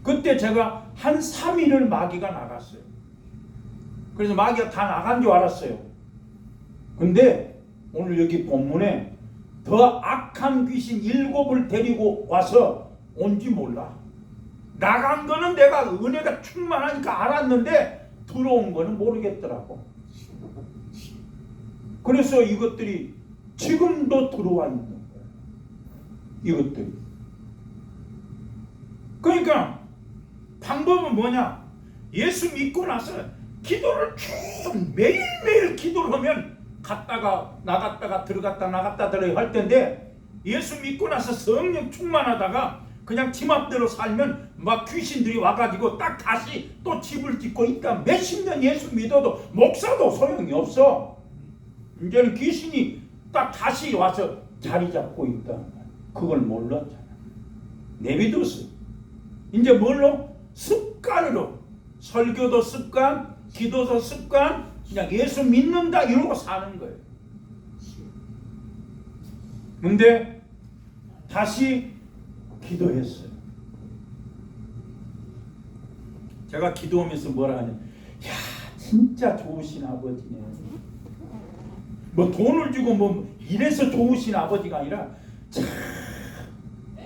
그때 제가 한 3일을 마귀가 나갔어요. 그래서 마귀가 다 나간 줄 알았어요. 근데 오늘 여기 본문에 더 악한 귀신 7을 데리고 와서 온지 몰라. 나간 거는 내가 은혜가 충만하니까 알았는데 들어온 거는 모르겠더라고. 그래서 이것들이 지금도 들어와 있는 거야. 이것들이. 그러니까 방법은 뭐냐? 예수 믿고 나서 기도를 쭉 매일매일 기도를 하면 갔다가 나갔다가 들어갔다 나갔다 들어야 할 텐데 예수 믿고 나서 성령 충만하다가 그냥 지 맘대로 살면 막 귀신들이 와가지고 딱 다시 또 집을 짓고 있다. 몇십 년 예수 믿어도 목사도 소용이 없어. 이제는 귀신이 딱 다시 와서 자리 잡고 있다. 그걸 몰랐잖아. 내비뒀어. 이제 뭘로? 습관으로. 설교도 습관, 기도도 습관, 그냥 예수 믿는다 이러고 사는 거예요. 근데 다시 기도했어요. 제가 기도하면서 뭐라 하냐? 야, 진짜 좋으신 아버지네. 뭐 돈을 주고 뭐 이래서 좋으신 아버지가 아니라 참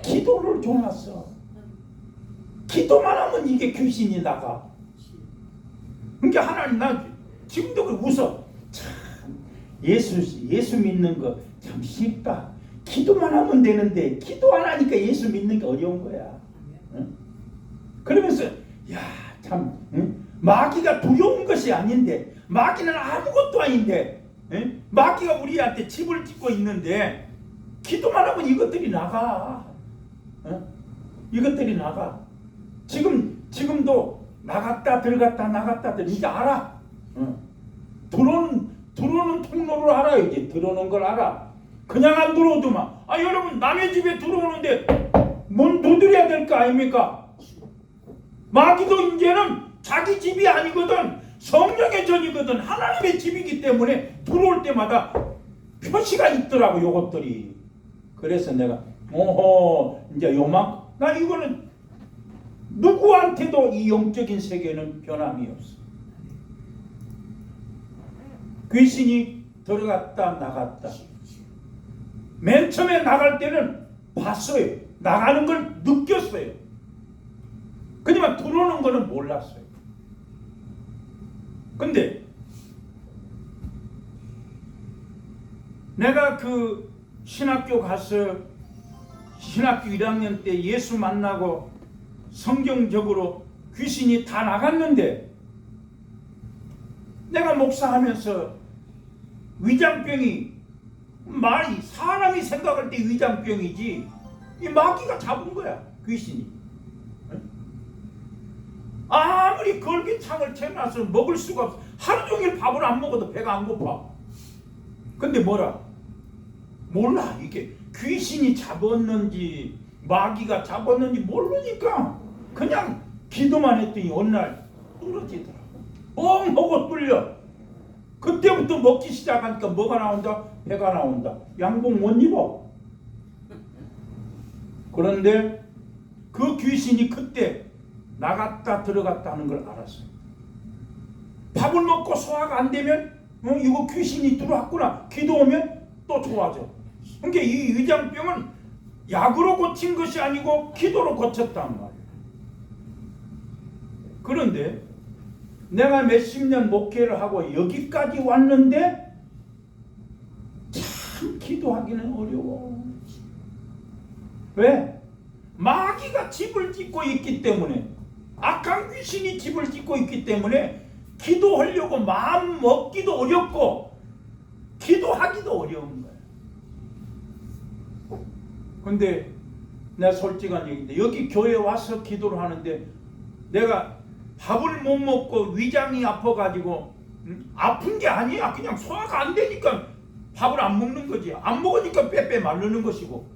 기도를 줘놨어. 기도만 하면 이게 귀신이 나가. 그러니까 하나님 나 지금도 웃어. 참 예수 믿는 거 참 쉽다. 기도만 하면 되는데 기도 안 하니까 예수 믿는 게 어려운 거야. 응? 그러면서 야 참 마귀가 두려운 것이 아닌데 마귀는 아무것도 아닌데 마귀가 우리한테 집을 짓고 있는데 기도만 하면 이것들이 나가. 이것들이 나가. 지금도 나갔다 들어갔다 나갔다 이제 알아. 들어오는 통로를 알아. 이제 들어오는 걸 알아. 그냥 안 들어오더만. 여러분 남의 집에 들어오는데 문 두드려야 될 거 아닙니까? 마귀도 이제는 자기 집이 아니거든. 성령의 전이거든. 하나님의 집이기 때문에 들어올 때마다 표시가 있더라고 요것들이. 그래서 내가 이제 나 이거는 누구한테도 이 영적인 세계는 변함이 없어. 귀신이 들어갔다 나갔다. 맨 처음에 나갈 때는 봤어요. 나가는 걸 느꼈어요. 그지만 들어오는 거는 몰랐어요. 근데 내가 그 신학교 가서 신학교 1학년 때 예수 만나고 성경적으로 귀신이 다 나갔는데 내가 목사하면서 위장병이 말이 사람이 생각할 때 위장병이지 이 마귀가 잡은 거야 귀신이. 아무리 걸기창을 채워놔서 먹을 수가 없어. 하루 종일 밥을 안 먹어도 배가 안 고파. 근데 뭐라? 몰라. 이게 귀신이 잡았는지 마귀가 잡았는지 모르니까 그냥 기도만 했더니 어느 날 뚫어지더라. 뻥 하고 뚫려. 그때부터 먹기 시작하니까 뭐가 나온다? 배가 나온다. 양복 못 입어. 그런데 그 귀신이 그때 나갔다 들어갔다 하는 걸 알았어요. 밥을 먹고 소화가 안 되면 이거 귀신이 들어왔구나. 기도하면 또 좋아져. 그러니까 이 위장병은 약으로 고친 것이 아니고 기도로 고쳤단 말이에요. 그런데 내가 몇십 년 목회를 하고 여기까지 왔는데 참 기도하기는 어려워. 왜? 마귀가 집을 짓고 있기 때문에, 악한 귀신이 집을 짓고 있기 때문에 기도하려고 마음 먹기도 어렵고 기도하기도 어려운 거야. 근데 내가 솔직한 얘기인데 여기 교회 와서 기도를 하는데 내가 밥을 못 먹고 위장이 아파가지고 아픈 게 아니야. 그냥 소화가 안 되니까 밥을 안 먹는 거지. 안 먹으니까 빼빼 마르는 것이고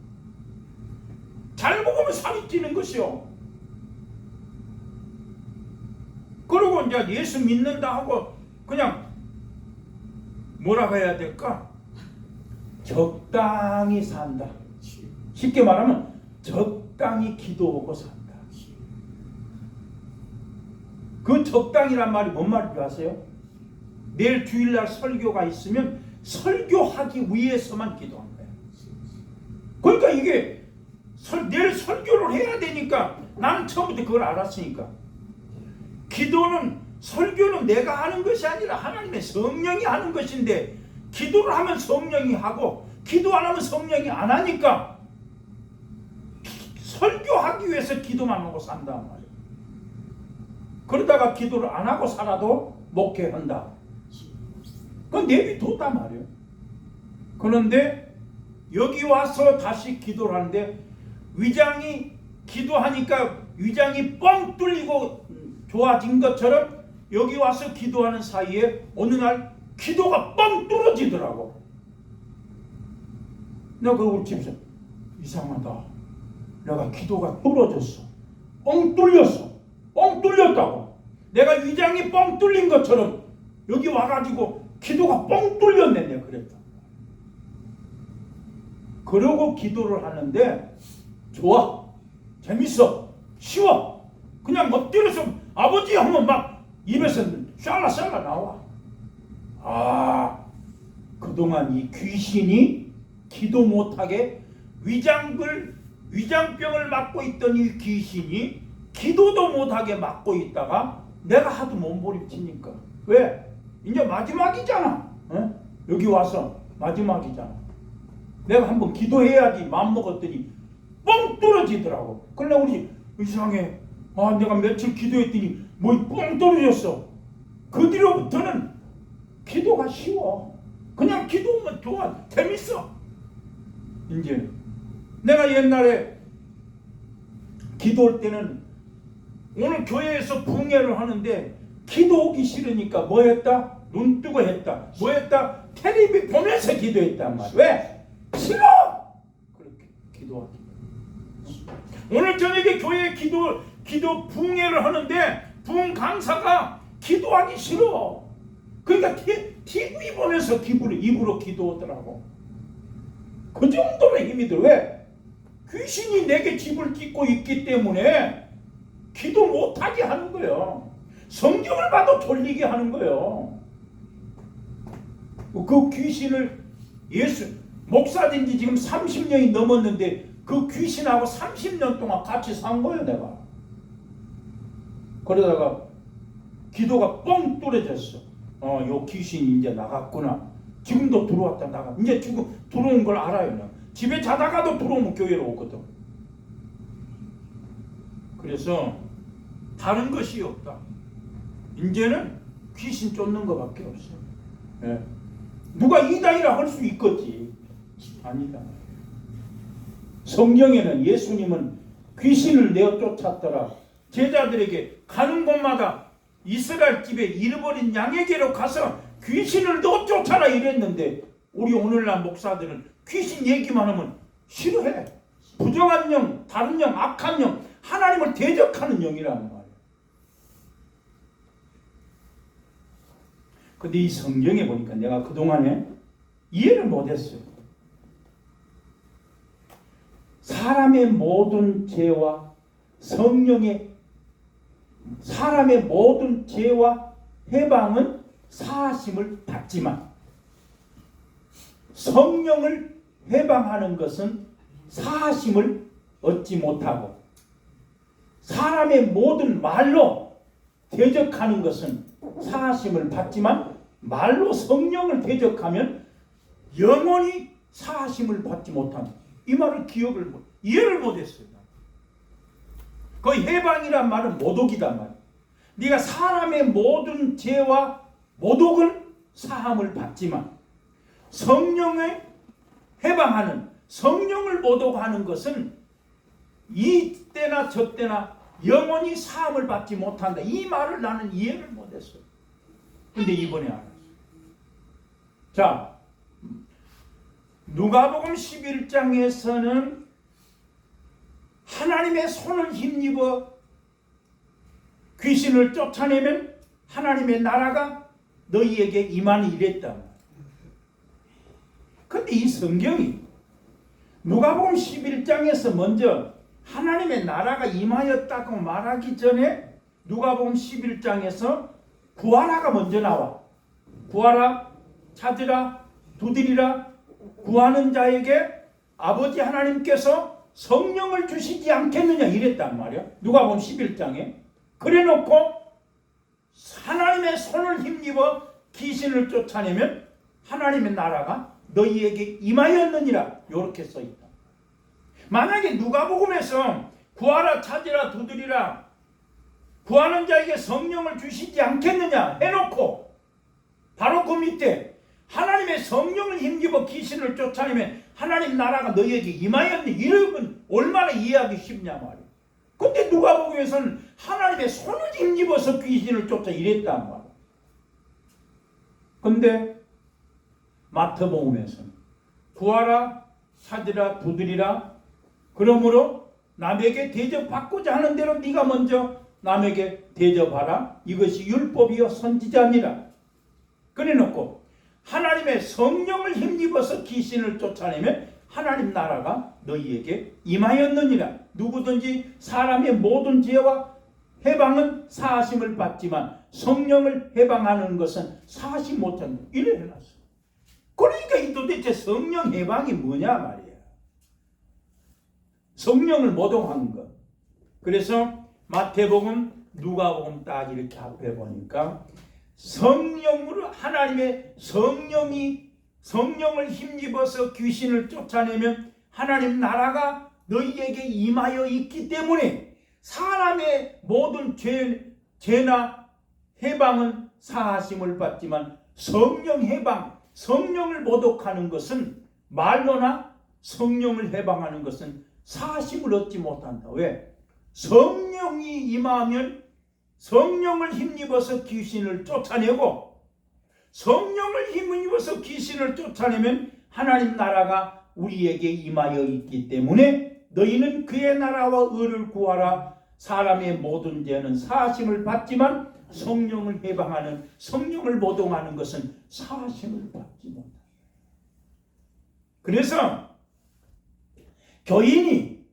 잘 먹으면 살이 찌는 것이요. 그리고 이제 예수 믿는다 하고 그냥 뭐라고 해야 될까? 적당히 산다. 쉽게 말하면 적당히 기도하고 산다. 그 적당이란 말이 뭔 말인지 아세요? 내일 주일날 설교가 있으면 설교하기 위해서만 기도한 거야. 그러니까 이게 내일 설교를 해야 되니까 나는 처음부터 그걸 알았으니까. 기도는, 설교는 내가 하는 것이 아니라 하나님의 성령이 하는 것인데 기도를 하면 성령이 하고 기도 안 하면 성령이 안 하니까 설교하기 위해서 기도만 하고 산단 말이에요. 그러다가 기도를 안 하고 살아도 목회한다. 그건 내비뒀단 말이에요. 그런데 여기 와서 다시 기도를 하는데 위장이 기도하니까 위장이 뻥 뚫리고 좋아진 것처럼 여기 와서 기도하는 사이에 어느 날 기도가 뻥 뚫어지더라고. 내가 우리 집에서 이상하다. 내가 기도가 뚫어졌어. 뻥 뚫렸어. 뻥 뚫렸다고. 내가 위장이 뻥 뚫린 것처럼 여기 와가지고 기도가 뻥 뚫렸네. 내가 그랬다. 그러고 기도를 하는데 좋아. 재밌어. 쉬워. 그냥 엎드려서 아버지 하면 막 입에서 샬라샬라 나와. 아, 그동안 이 귀신이 기도 못하게 위장병을 맡고 있던 이 귀신이 기도도 못하게 맡고 있다가 내가 하도 몸부림치니까. 왜? 이제 마지막이잖아. 어? 여기 와서 마지막이잖아. 내가 한번 기도해야지 마음먹었더니 뻥 떨어지더라고. 그래 우리 이상해. 내가 며칠 기도했더니 뭐 뻥 떨어졌어. 그 뒤로부터는 기도가 쉬워. 그냥 기도하면 좋아. 재밌어. 이제 내가 옛날에 기도할 때는 오늘 교회에서 붕해를 하는데 기도하기 싫으니까 뭐 했다? 눈 뜨고 했다. 뭐 했다? 텔레비 보면서 기도했단 말이야. 왜? 싫어! 그렇게 기도하기. 오늘 저녁에 교회에 기도 붕해를 하는데 붕 강사가 기도하기 싫어. 그러니까 TV 보면서 입으로 기도하더라고. 그 정도로 힘이 들어. 왜? 귀신이 내게 집을 짓고 있기 때문에 기도 못하게 하는 거예요. 성경을 봐도 졸리게 하는 거예요. 그 귀신을 목사된 지 지금 30년이 넘었는데 그 귀신하고 30년 동안 같이 산 거예요, 내가. 그러다가 기도가 뻥 뚫어졌어. 요 귀신이 이제 나갔구나. 지금도 들어왔다 나가. 이제 지금 들어온 걸 알아요. 나. 집에 자다가도 들어오면 교회로 오거든. 그래서 다른 것이 없다. 이제는 귀신 쫓는 것밖에 없어. 예. 누가 이다이라 할 수 있겠지. 아니다. 성경에는 예수님은 귀신을 내어 쫓았더라. 제자들에게 가는 곳마다 이스라엘 집에 잃어버린 양에게로 가서 귀신을 너 쫓아라 이랬는데 우리 오늘날 목사들은 귀신 얘기만 하면 싫어해. 부정한 영, 다른 영, 악한 영, 하나님을 대적하는 영이라는 말이에요. 근데 이 성경에 보니까 내가 그동안에 이해를 못했어요. 사람의 모든 죄와 해방은 사하심을 받지만 성령을 해방하는 것은 사하심을 얻지 못하고 사람의 모든 말로 대적하는 것은 사하심을 받지만 말로 성령을 대적하면 영원히 사하심을 받지 못한다. 이 말을 이해를 못했어요. 그 해방이란 말은 모독이단 말이야. 네가 사람의 모든 죄와 모독을 사함을 받지만 성령을 해방하는 성령을 모독하는 것은 이때나 저때나 영원히 사함을 받지 못한다. 이 말을 나는 이해를 못했어요. 근데 이번에 알았어요. 자, 누가복음 11장에서는 하나님의 손을 힘입어 귀신을 쫓아내면 하나님의 나라가 너희에게 임하니 이랬다. 근데 이 성경이 누가복음 11장에서 먼저 하나님의 나라가 임하였다고 말하기 전에 누가복음 11장에서 구하라가 먼저 나와. 구하라, 찾으라, 두드리라, 구하는 자에게 아버지 하나님께서 성령을 주시지 않겠느냐 이랬단 말이야. 누가복음 11장에. 그래놓고 하나님의 손을 힘입어 귀신을 쫓아내면 하나님의 나라가 너희에게 임하였느니라 이렇게 써있다. 만약에 누가복음에서 구하라, 찾으라, 두드리라, 구하는 자에게 성령을 주시지 않겠느냐 해놓고 바로 그 밑에 하나님의 성령을 힘입어 귀신을 쫓아내면 하나님 나라가 너희에게 임하였니 이러면 얼마나 이해하기 쉽냐 말이야. 근데 누가복음에서는 하나님의 손을 힘입어서 귀신을 쫓아 이랬단 말이야. 근데 마태복음에서는 구하라, 찾으라, 두드리라, 그러므로 남에게 대접받고자 하는 대로 네가 먼저 남에게 대접하라. 이것이 율법이요 선지자니라. 그래놓고 하나님의 성령을 힘입어서 귀신을 쫓아내면 하나님 나라가 너희에게 임하였느니라. 누구든지 사람의 모든 죄와 해방은 사하심을 받지만 성령을 해방하는 것은 사하시 못한다. 이래 해놨어. 그러니까 이 도대체 성령 해방이 뭐냐 말이야. 성령을 모독한 것. 그래서 마태복음, 누가복음 딱 이렇게 앞에 보니까 성령으로 하나님의 성령을 힘입어서 귀신을 쫓아내면 하나님 나라가 너희에게 임하여 있기 때문에 사람의 모든 죄나 해방은 사하심을 받지만 성령 해방, 성령을 모독하는 것은 말로나 성령을 해방하는 것은 사하심을 얻지 못한다. 왜? 성령이 임하면 성령을 힘입어서 귀신을 쫓아내고, 성령을 힘입어서 귀신을 쫓아내면 하나님 나라가 우리에게 임하여 있기 때문에 너희는 그의 나라와 의를 구하라. 사람의 모든 죄는 사하심을 받지만 성령을 해방하는, 성령을 모독하는 것은 사하심을 받지 못한다. 그래서 교인이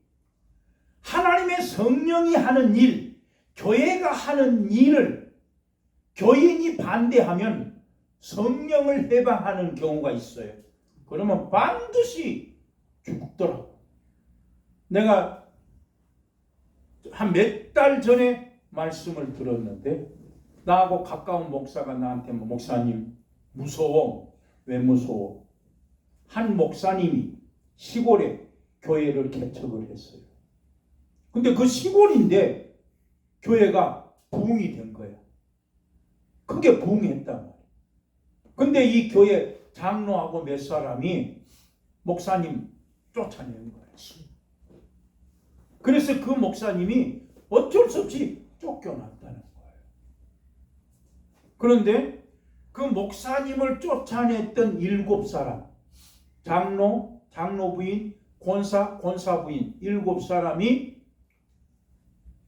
하나님의 성령이 하는 일, 교회가 하는 일을 교인이 반대하면 성령을 해방하는 경우가 있어요. 그러면 반드시 죽더라고. 내가 한 몇 달 전에 말씀을 들었는데, 나하고 가까운 목사가 나한테 목사님 무서워. 왜 무서워? 한 목사님이 시골에 교회를 개척을 했어요. 근데 그 시골인데 교회가 부흥이 된 거야. 크게 부흥했단 말이야. 근데 이 교회 장로하고 몇 사람이 목사님 쫓아내는 거야. 그래서 그 목사님이 어쩔 수 없이 쫓겨났다는 거예요. 그런데 그 목사님을 쫓아냈던 7사람, 장로, 장로부인, 권사, 권사부인 7사람이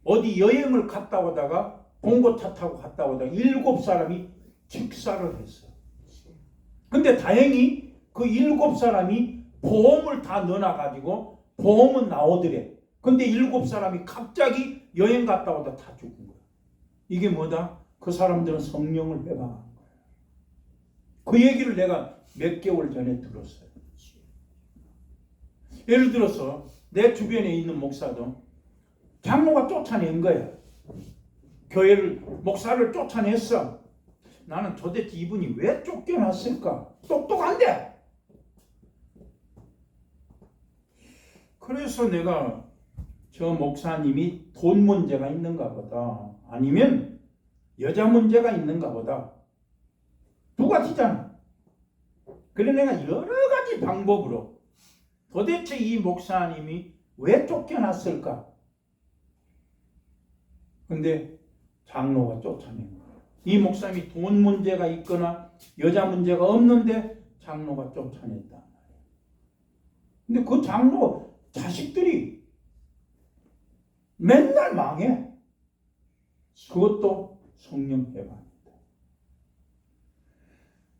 어디 여행을 갔다 오다가 봉고차 타고 갔다 오다가 7사람이 직사를 했어요. 근데 다행히 그 7사람이 보험을 다 넣어놔가지고 보험은 나오더래. 근데 7사람이 갑자기 여행 갔다 오다 다 죽은 거야. 이게 뭐다? 그 사람들은 성령을 해방한 거야. 그 얘기를 내가 몇 개월 전에 들었어요. 예를 들어서 내 주변에 있는 목사도 장로가 쫓아낸 거야. 교회를, 목사를 쫓아냈어. 나는 도대체 이분이 왜 쫓겨났을까? 똑똑한데. 그래서 내가 저 목사님이 돈 문제가 있는가 보다, 아니면 여자 문제가 있는가 보다, 두 가지잖아. 그래 내가 여러 가지 방법으로 도대체 이 목사님이 왜 쫓겨났을까? 근데 장로가 쫓아낸 거야. 이 목사님이 돈 문제가 있거나 여자 문제가 없는데 장로가 쫓아냈단 말이야. 근데 그 장로 자식들이 맨날 망해. 그것도 성령 해방이다.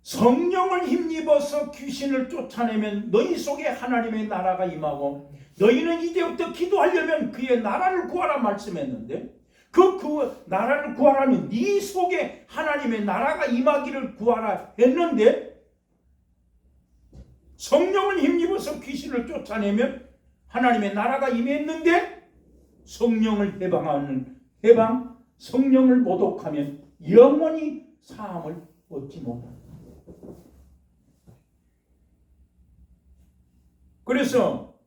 성령을 힘입어서 귀신을 쫓아내면 너희 속에 하나님의 나라가 임하고, 너희는 이제부터 기도하려면 그의 나라를 구하라 말씀했는데, 그 나라를 구하라면 네 속에 하나님의 나라가 임하기를 구하라 했는데, 성령을 힘입어서 귀신을 쫓아내면 하나님의 나라가 임했는데, 성령을 해방하는 해방, 성령을 모독하면 영원히 사함을 얻지 못한다. 그래서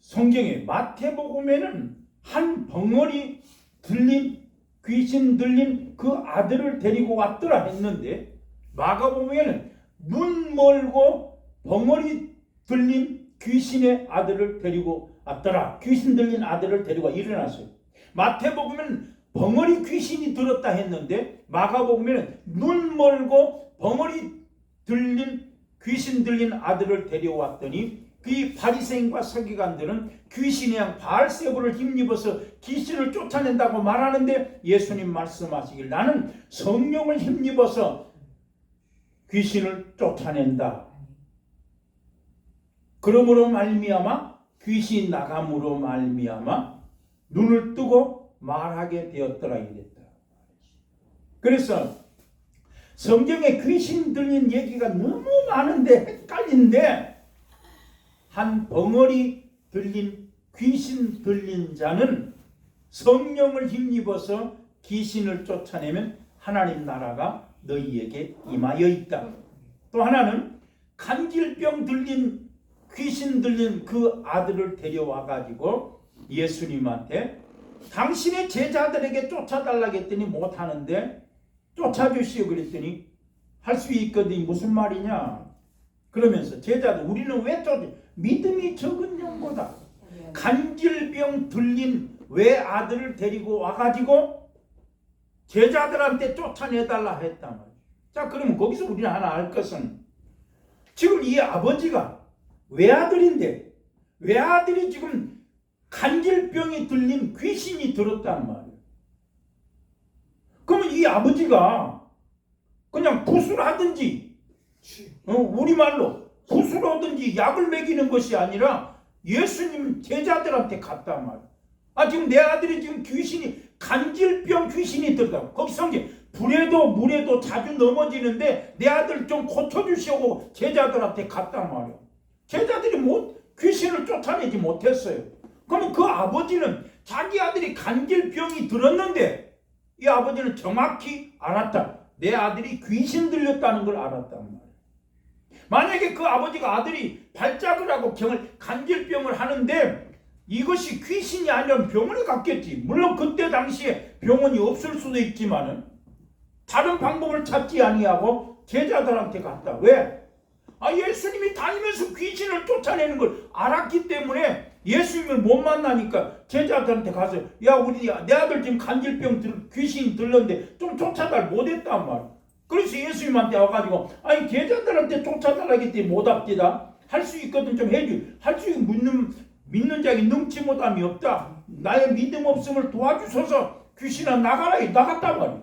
성경에 마태복음에는 한 벙어리 들린, 귀신 들린 그 아들을 데리고 왔더라 했는데, 마가복음에는 눈 멀고 벙어리 들린 귀신의 아들을 데리고 왔더라. 귀신 들린 아들을 데리고 일어났어요. 마태복음에는 벙어리 귀신이 들었다 했는데, 마가복음에는 눈 멀고 벙어리 들린 귀신 들린 아들을 데려왔더니, 그 바리새인과 서기관들은 귀신의 양 바알세불을 힘입어서 귀신을 쫓아낸다고 말하는데, 예수님 말씀하시길 나는 성령을 힘입어서 귀신을 쫓아낸다. 그러므로 말미암아 귀신 나감으로 말미암아 눈을 뜨고 말하게 되었더라 이랬다. 그래서 성경에 귀신 들린 얘기가 너무 많은데 헷갈린데, 한 벙어리 들린 귀신 들린 자는 성령을 힘입어서 귀신을 쫓아내면 하나님 나라가 너희에게 임하여 있다. 또 하나는 간질병 들린 귀신 들린 그 아들을 데려와 가지고 예수님한테 당신의 제자들에게 쫓아달라고 했더니 못하는데 쫓아주시오 그랬더니 할 수 있거든. 무슨 말이냐 그러면서 제자들, 우리는 왜 믿음이 적은 영보다 간질병 들린 외아들을 데리고 와가지고 제자들한테 쫓아내달라 했단 말이에요. 자, 그러면 거기서 우리는 하나 알 것은 지금 이 아버지가 외아들인데 외아들이 지금 간질병이 들린 귀신이 들었단 말이에요. 그러면 이 아버지가 그냥 구술하든지 우리말로 구술하든지 약을 먹이는 것이 아니라 예수님 제자들한테 갔단 말이에요. 지금 내 아들이 지금 귀신이 간질병 귀신이 들었다고. 거기 성경 불에도 물에도 자주 넘어지는데 내 아들 좀 고쳐주시고 제자들한테 갔단 말이에요. 제자들이 귀신을 쫓아내지 못했어요. 그러면 그 아버지는 자기 아들이 간질병이 들었는데 이 아버지는 정확히 알았다. 내 아들이 귀신 들렸다는 걸 알았단 말이에요. 만약에 그 아버지가 아들이 발작을 하고 간질병을 하는데 이것이 귀신이 아니면 병원에 갔겠지. 물론 그때 당시에 병원이 없을 수도 있지만은 다른 방법을 찾지 아니하고 제자들한테 갔다. 왜? 예수님이 다니면서 귀신을 쫓아내는 걸 알았기 때문에 예수님을 못 만나니까 제자들한테 가서 내 아들 지금 간질병 귀신이 들렸는데 좀 쫓아달 못했단 말이야. 그래서 예수님한테 와가지고 제자들한테 쫓아달라기 때문에 못 합디다. 할 수 있거든 좀 해줘. 할 수 믿는 자에게 능치 못함이 없다. 나의 믿음 없음을 도와주소서. 귀신아 나가라. 나갔단 말이야.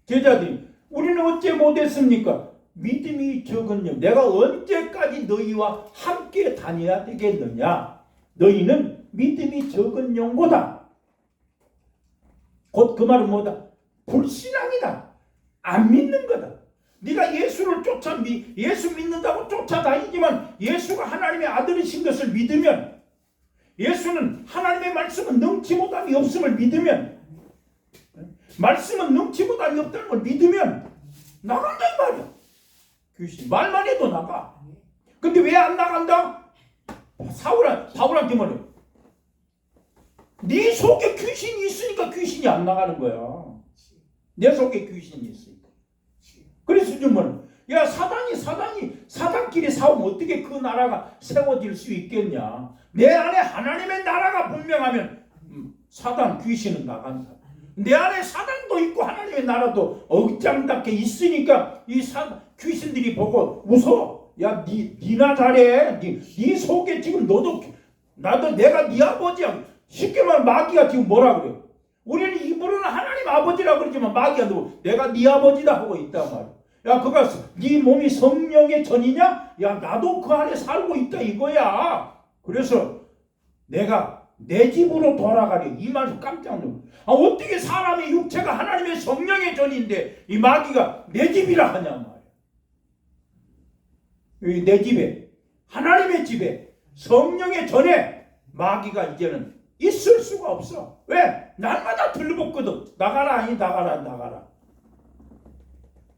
제자들이 우리는 어째 못했습니까? 믿음이 적은요. 내가 언제까지 너희와 함께 다녀야 되겠느냐? 너희는 믿음이 적은 영보다. 곧 그 말은 뭐다? 불신앙이다. 안 믿는 거다. 네가 예수를 예수 믿는다고 쫓아다니지만 예수가 하나님의 아들이신 것을 믿으면, 예수는 하나님의 말씀은 능치 못함이 없음을 믿으면, 말씀은 능치 못함이 없다는 걸 믿으면 나간다 이 말이야. 귀신 말만 해도 나가. 근데 왜 안 나간다? 바울한테 말해. 네 속에 귀신이 있으니까 귀신이 안 나가는 거야. 내 속에 귀신이 있으니까. 그래서 좀 사단끼리 싸우면 어떻게 그 나라가 세워질 수 있겠냐? 내 안에 하나님의 나라가 분명하면 사단 귀신은 나간다. 내 안에 사단도 있고 하나님의 나라도 억장답게 있으니까 이 귀신들이 보고 웃어. 니나 잘해. 네 속에 지금 나도 내가 네 아버지야. 쉽게 말하면 마귀가 지금 뭐라 그래요? 우리는 입으로는 하나님 아버지라고 그러지만 마귀가 내가 네 아버지다 하고 있단 말이야. 그가 네 몸이 성령의 전이냐? 나도 그 안에 살고 있다 이거야. 그래서 내가 내 집으로 돌아가려. 이 말에서 깜짝 놀라. 어떻게 사람의 육체가 하나님의 성령의 전인데 이 마귀가 내 집이라 하냐 말이야. 내 집에, 하나님의 집에, 성령의 전에 마귀가 이제는 있을 수가 없어. 왜? 날마다 들러붙거든. 나가라.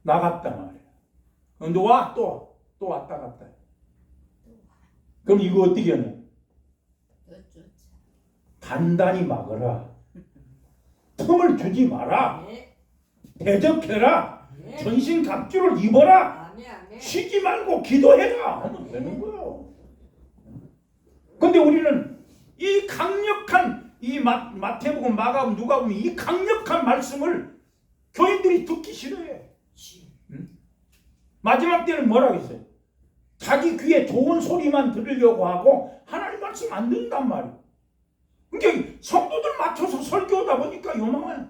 나갔단 말이야. 근데 또 왔다 갔다. 그럼 이거 어떻게 하냐? 단단히 막으라. 틈을 주지 마라. 대적해라. 전신갑주를 입어라. 쉬지 말고 기도해라 하면 되는 거예요. 근데 우리는 이 강력한 이 마태복음, 마가복음, 누가복음 이 강력한 말씀을 교인들이 듣기 싫어해. 마지막 때는 뭐라고 했어요? 자기 귀에 좋은 소리만 들으려고 하고 하나님 말씀 안 듣는단 말이에요. 그러니까 성도들 맞춰서 설교하다 보니까 요망해.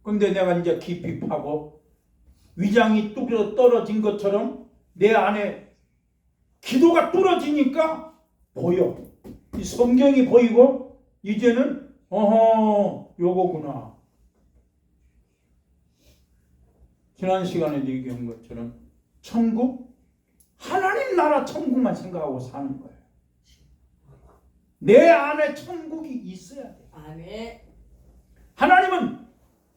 근데 내가 이제 깊이 파고 위장이 뚝 떨어진 것처럼 내 안에 기도가 뚫어지니까 보여. 이 성경이 보이고 이제는 요거구나. 지난 시간에 얘기한 것처럼 천국, 하나님 나라 천국만 생각하고 사는 거예요. 내 안에 천국이 있어야 돼. 아멘. 하나님은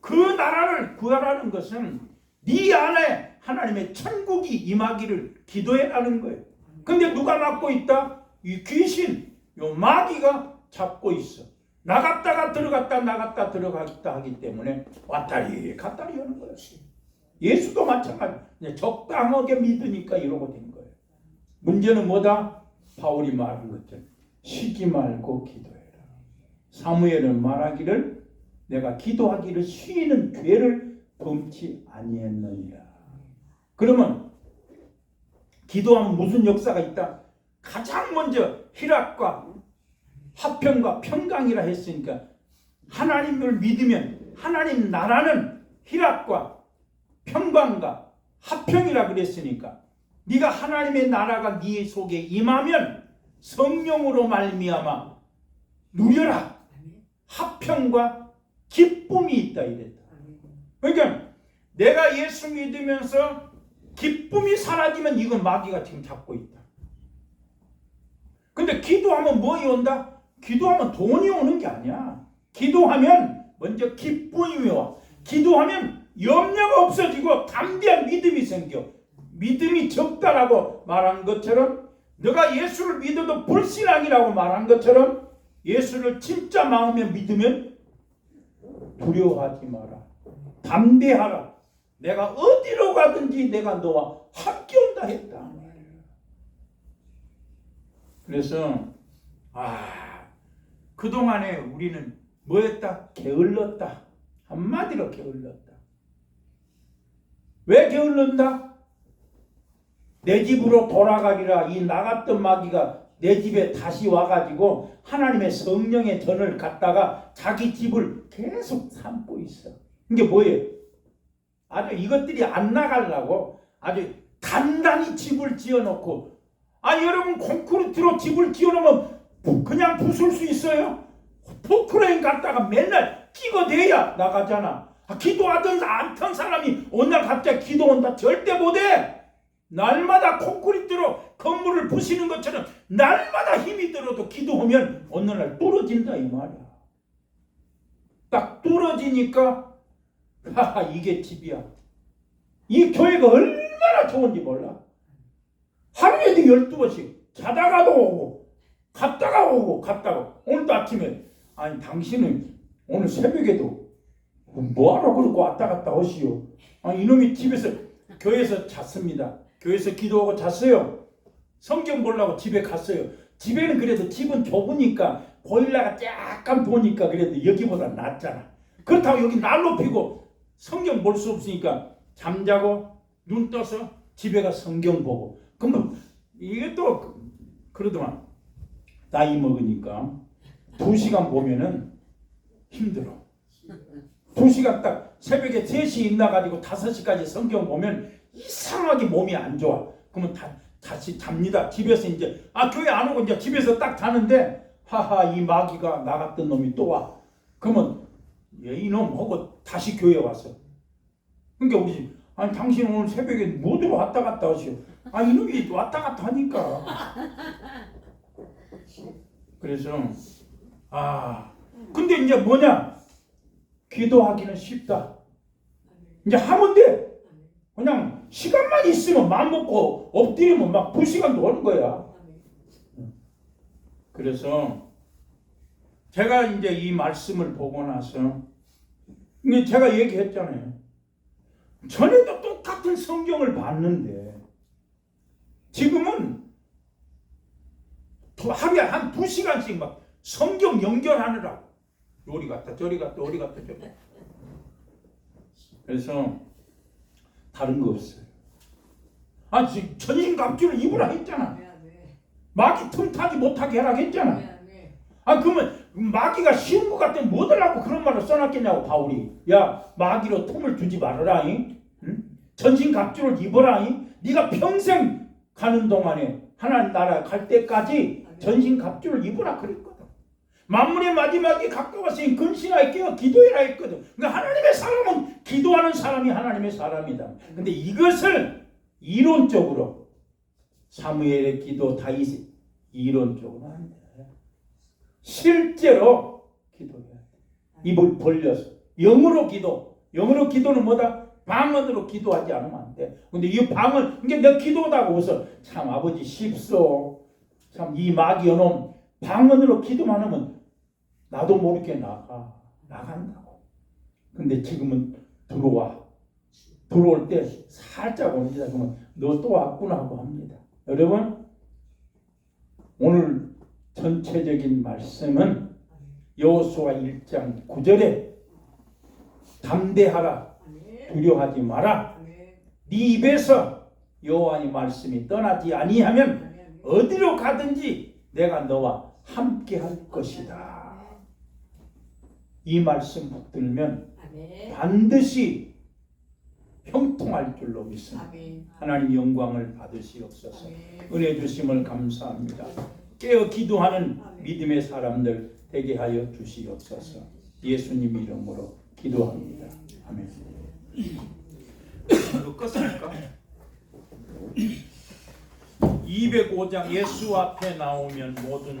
그 나라를 구하라는 것은 네 안에 하나님의 천국이 임하기를 기도해라는 거예요. 근데 누가 막고 있다? 이 귀신, 요 마귀가 잡고 있어. 나갔다가 들어갔다 나갔다 들어갔다 하기 때문에 왔다리 갔다리 하는 거예요. 예수도 마찬가지. 적당하게 믿으니까 이러고 된 거예요. 문제는 뭐다? 바울이 말한 것처럼 쉬지 말고 기도해라. 사무엘은 말하기를 내가 기도하기를 쉬는 죄를 범치 아니했느니라. 그러면 기도하면 무슨 역사가 있다? 가장 먼저 희락과 화평과 평강이라 했으니까 하나님을 믿으면 하나님 나라는 희락과 평강과 화평이라 그랬으니까 네가 하나님의 나라가 네 속에 임하면 성령으로 말미암아 누려라 화평과 기쁨이 있다 이랬다. 그러니까 내가 예수 믿으면서 기쁨이 사라지면 이건 마귀가 지금 잡고 있다. 근데 기도하면 뭐이 온다? 기도하면 돈이 오는 게 아니야. 기도하면 먼저 기쁨이 와. 기도하면 염려가 없어지고 담대한 믿음이 생겨. 믿음이 적다라고 말한 것처럼 너가 예수를 믿어도 불신앙이라고 말한 것처럼 예수를 진짜 마음에 믿으면 두려워하지 마라. 담대하라. 내가 어디로 가든지 내가 너와 함께 온다 했다. 그래서 그동안에 우리는 뭐했다? 게을렀다. 한마디로 게을렀다. 왜 게을른다? 내 집으로 돌아가리라. 이 나갔던 마귀가 내 집에 다시 와가지고 하나님의 성령의 전을 갖다가 자기 집을 계속 삼고 있어. 이게 뭐예요? 아주 이것들이 안 나가려고 아주 단단히 집을 지어놓고 여러분 콘크리트로 집을 지어놓으면 그냥 부술 수 있어요? 포크레인 갖다가 맨날 찍어대야 나가잖아. 기도하던 않던 사람이 어느 날 갑자기 기도 온다 절대 못해. 날마다 콘크리트로 건물을 부시는 것처럼 날마다 힘이 들어도 기도하면 어느 날 뚫어진다 이 말이야. 딱 뚫어지니까 이게 집이야. 이 교회가 얼마나 좋은지 몰라. 하루에도 12번씩 자다가도 오고 갔다가 오고 갔다가 오늘도 아침에 당신은 오늘 새벽에도 뭐하러 그러고 왔다 갔다 하시오. 이놈이 집에서 교회에서 잤습니다. 교회에서 기도하고 잤어요. 성경 보려고 집에 갔어요. 집에는 그래도 집은 좁으니까 보일러가 약간 보니까 그래도 여기보다 낫잖아. 그렇다고 여기 난로 피고 성경 볼 수 없으니까 잠자고 눈 떠서 집에 가 성경 보고. 그러면 이게 또 그러더만 나이 먹으니까 2시간 보면은 힘들어. 2시간 딱 새벽에 3시 일어나가지고 5시까지 성경 보면 이상하게 몸이 안 좋아. 그러면 다시 잡니다. 집에서 이제 교회 안 오고 이제 집에서 딱 자는데 이 마귀가 나갔던 놈이 또 와. 그러면 이놈 하고 다시 교회 왔어. 그러니까 우리 집 당신 오늘 새벽에 뭐들어 왔다 갔다 하시오. 이놈이 왔다 갔다 하니까. 그래서 근데 이제 뭐냐? 기도하기는 쉽다. 이제 하면 돼. 그냥 시간만 있으면 마음 먹고 엎드리면 막 2시간도 오는 거야. 그래서 제가 이제 이 말씀을 보고 나서 제가 얘기했잖아요. 전에도 똑같은 성경을 봤는데 지금은 하루에 한 2시간씩 막 성경 연결하느라 요리 갔다 저리 갔다 요리 갔다 저리 갔다. 그래서 다른 거 없어요. 지금 전신갑주를 입으라 했잖아. 마귀 틈타지 못하게 하라 했잖아. 그러면 마귀가 쉬운 것 같으면 뭐들 하고 그런 말을 써놨겠냐고 바울이. 야 마귀로 틈을 주지 말아라. 응? 전신갑주를 입어라. 네가 평생 가는 동안에 하나님 나라 갈 때까지 전신갑주를 입으라 그랬거든. 만물의 마지막이 가까웠으니 근신하여 깨어 기도해라 했거든. 그러니까 하나님의 사람은 기도하는 사람이 하나님의 사람이다. 근데 이것을 이론적으로 사무엘의 기도 다윗의 이론적으로 안 돼. 실제로 기도해야 돼. 입을 벌려서 영으로 기도. 영으로 기도는 뭐다? 방언으로 기도하지 않으면 안 돼. 근데 이 방언 이게 내 기도다고 해서 참 아버지 쉽소. 참 이 마귀 놈 방언으로 기도만 하면 나도 모르게 나간다고. 근데 지금은 들어올 때 살짝 옵니다. 그러면 너 또 왔구나 하고 합니다. 여러분 오늘 전체적인 말씀은 여호수아 1장 9절에 담대하라, 두려워하지 마라. 네 입에서 여호와의 말씀이 떠나지 아니하면 어디로 가든지 내가 너와 함께 할 것이다. 이 말씀 붙들면 반드시 형통할 줄로 믿습니다. 하나님 영광을 받으시옵소서. 은혜 주심을 감사합니다. 깨어 기도하는 믿음의 사람들 되게 하여 주시옵소서. 예수님 이름으로 기도합니다. 아멘. 이거 껐습니까? 205장 예수 앞에 나오면 모든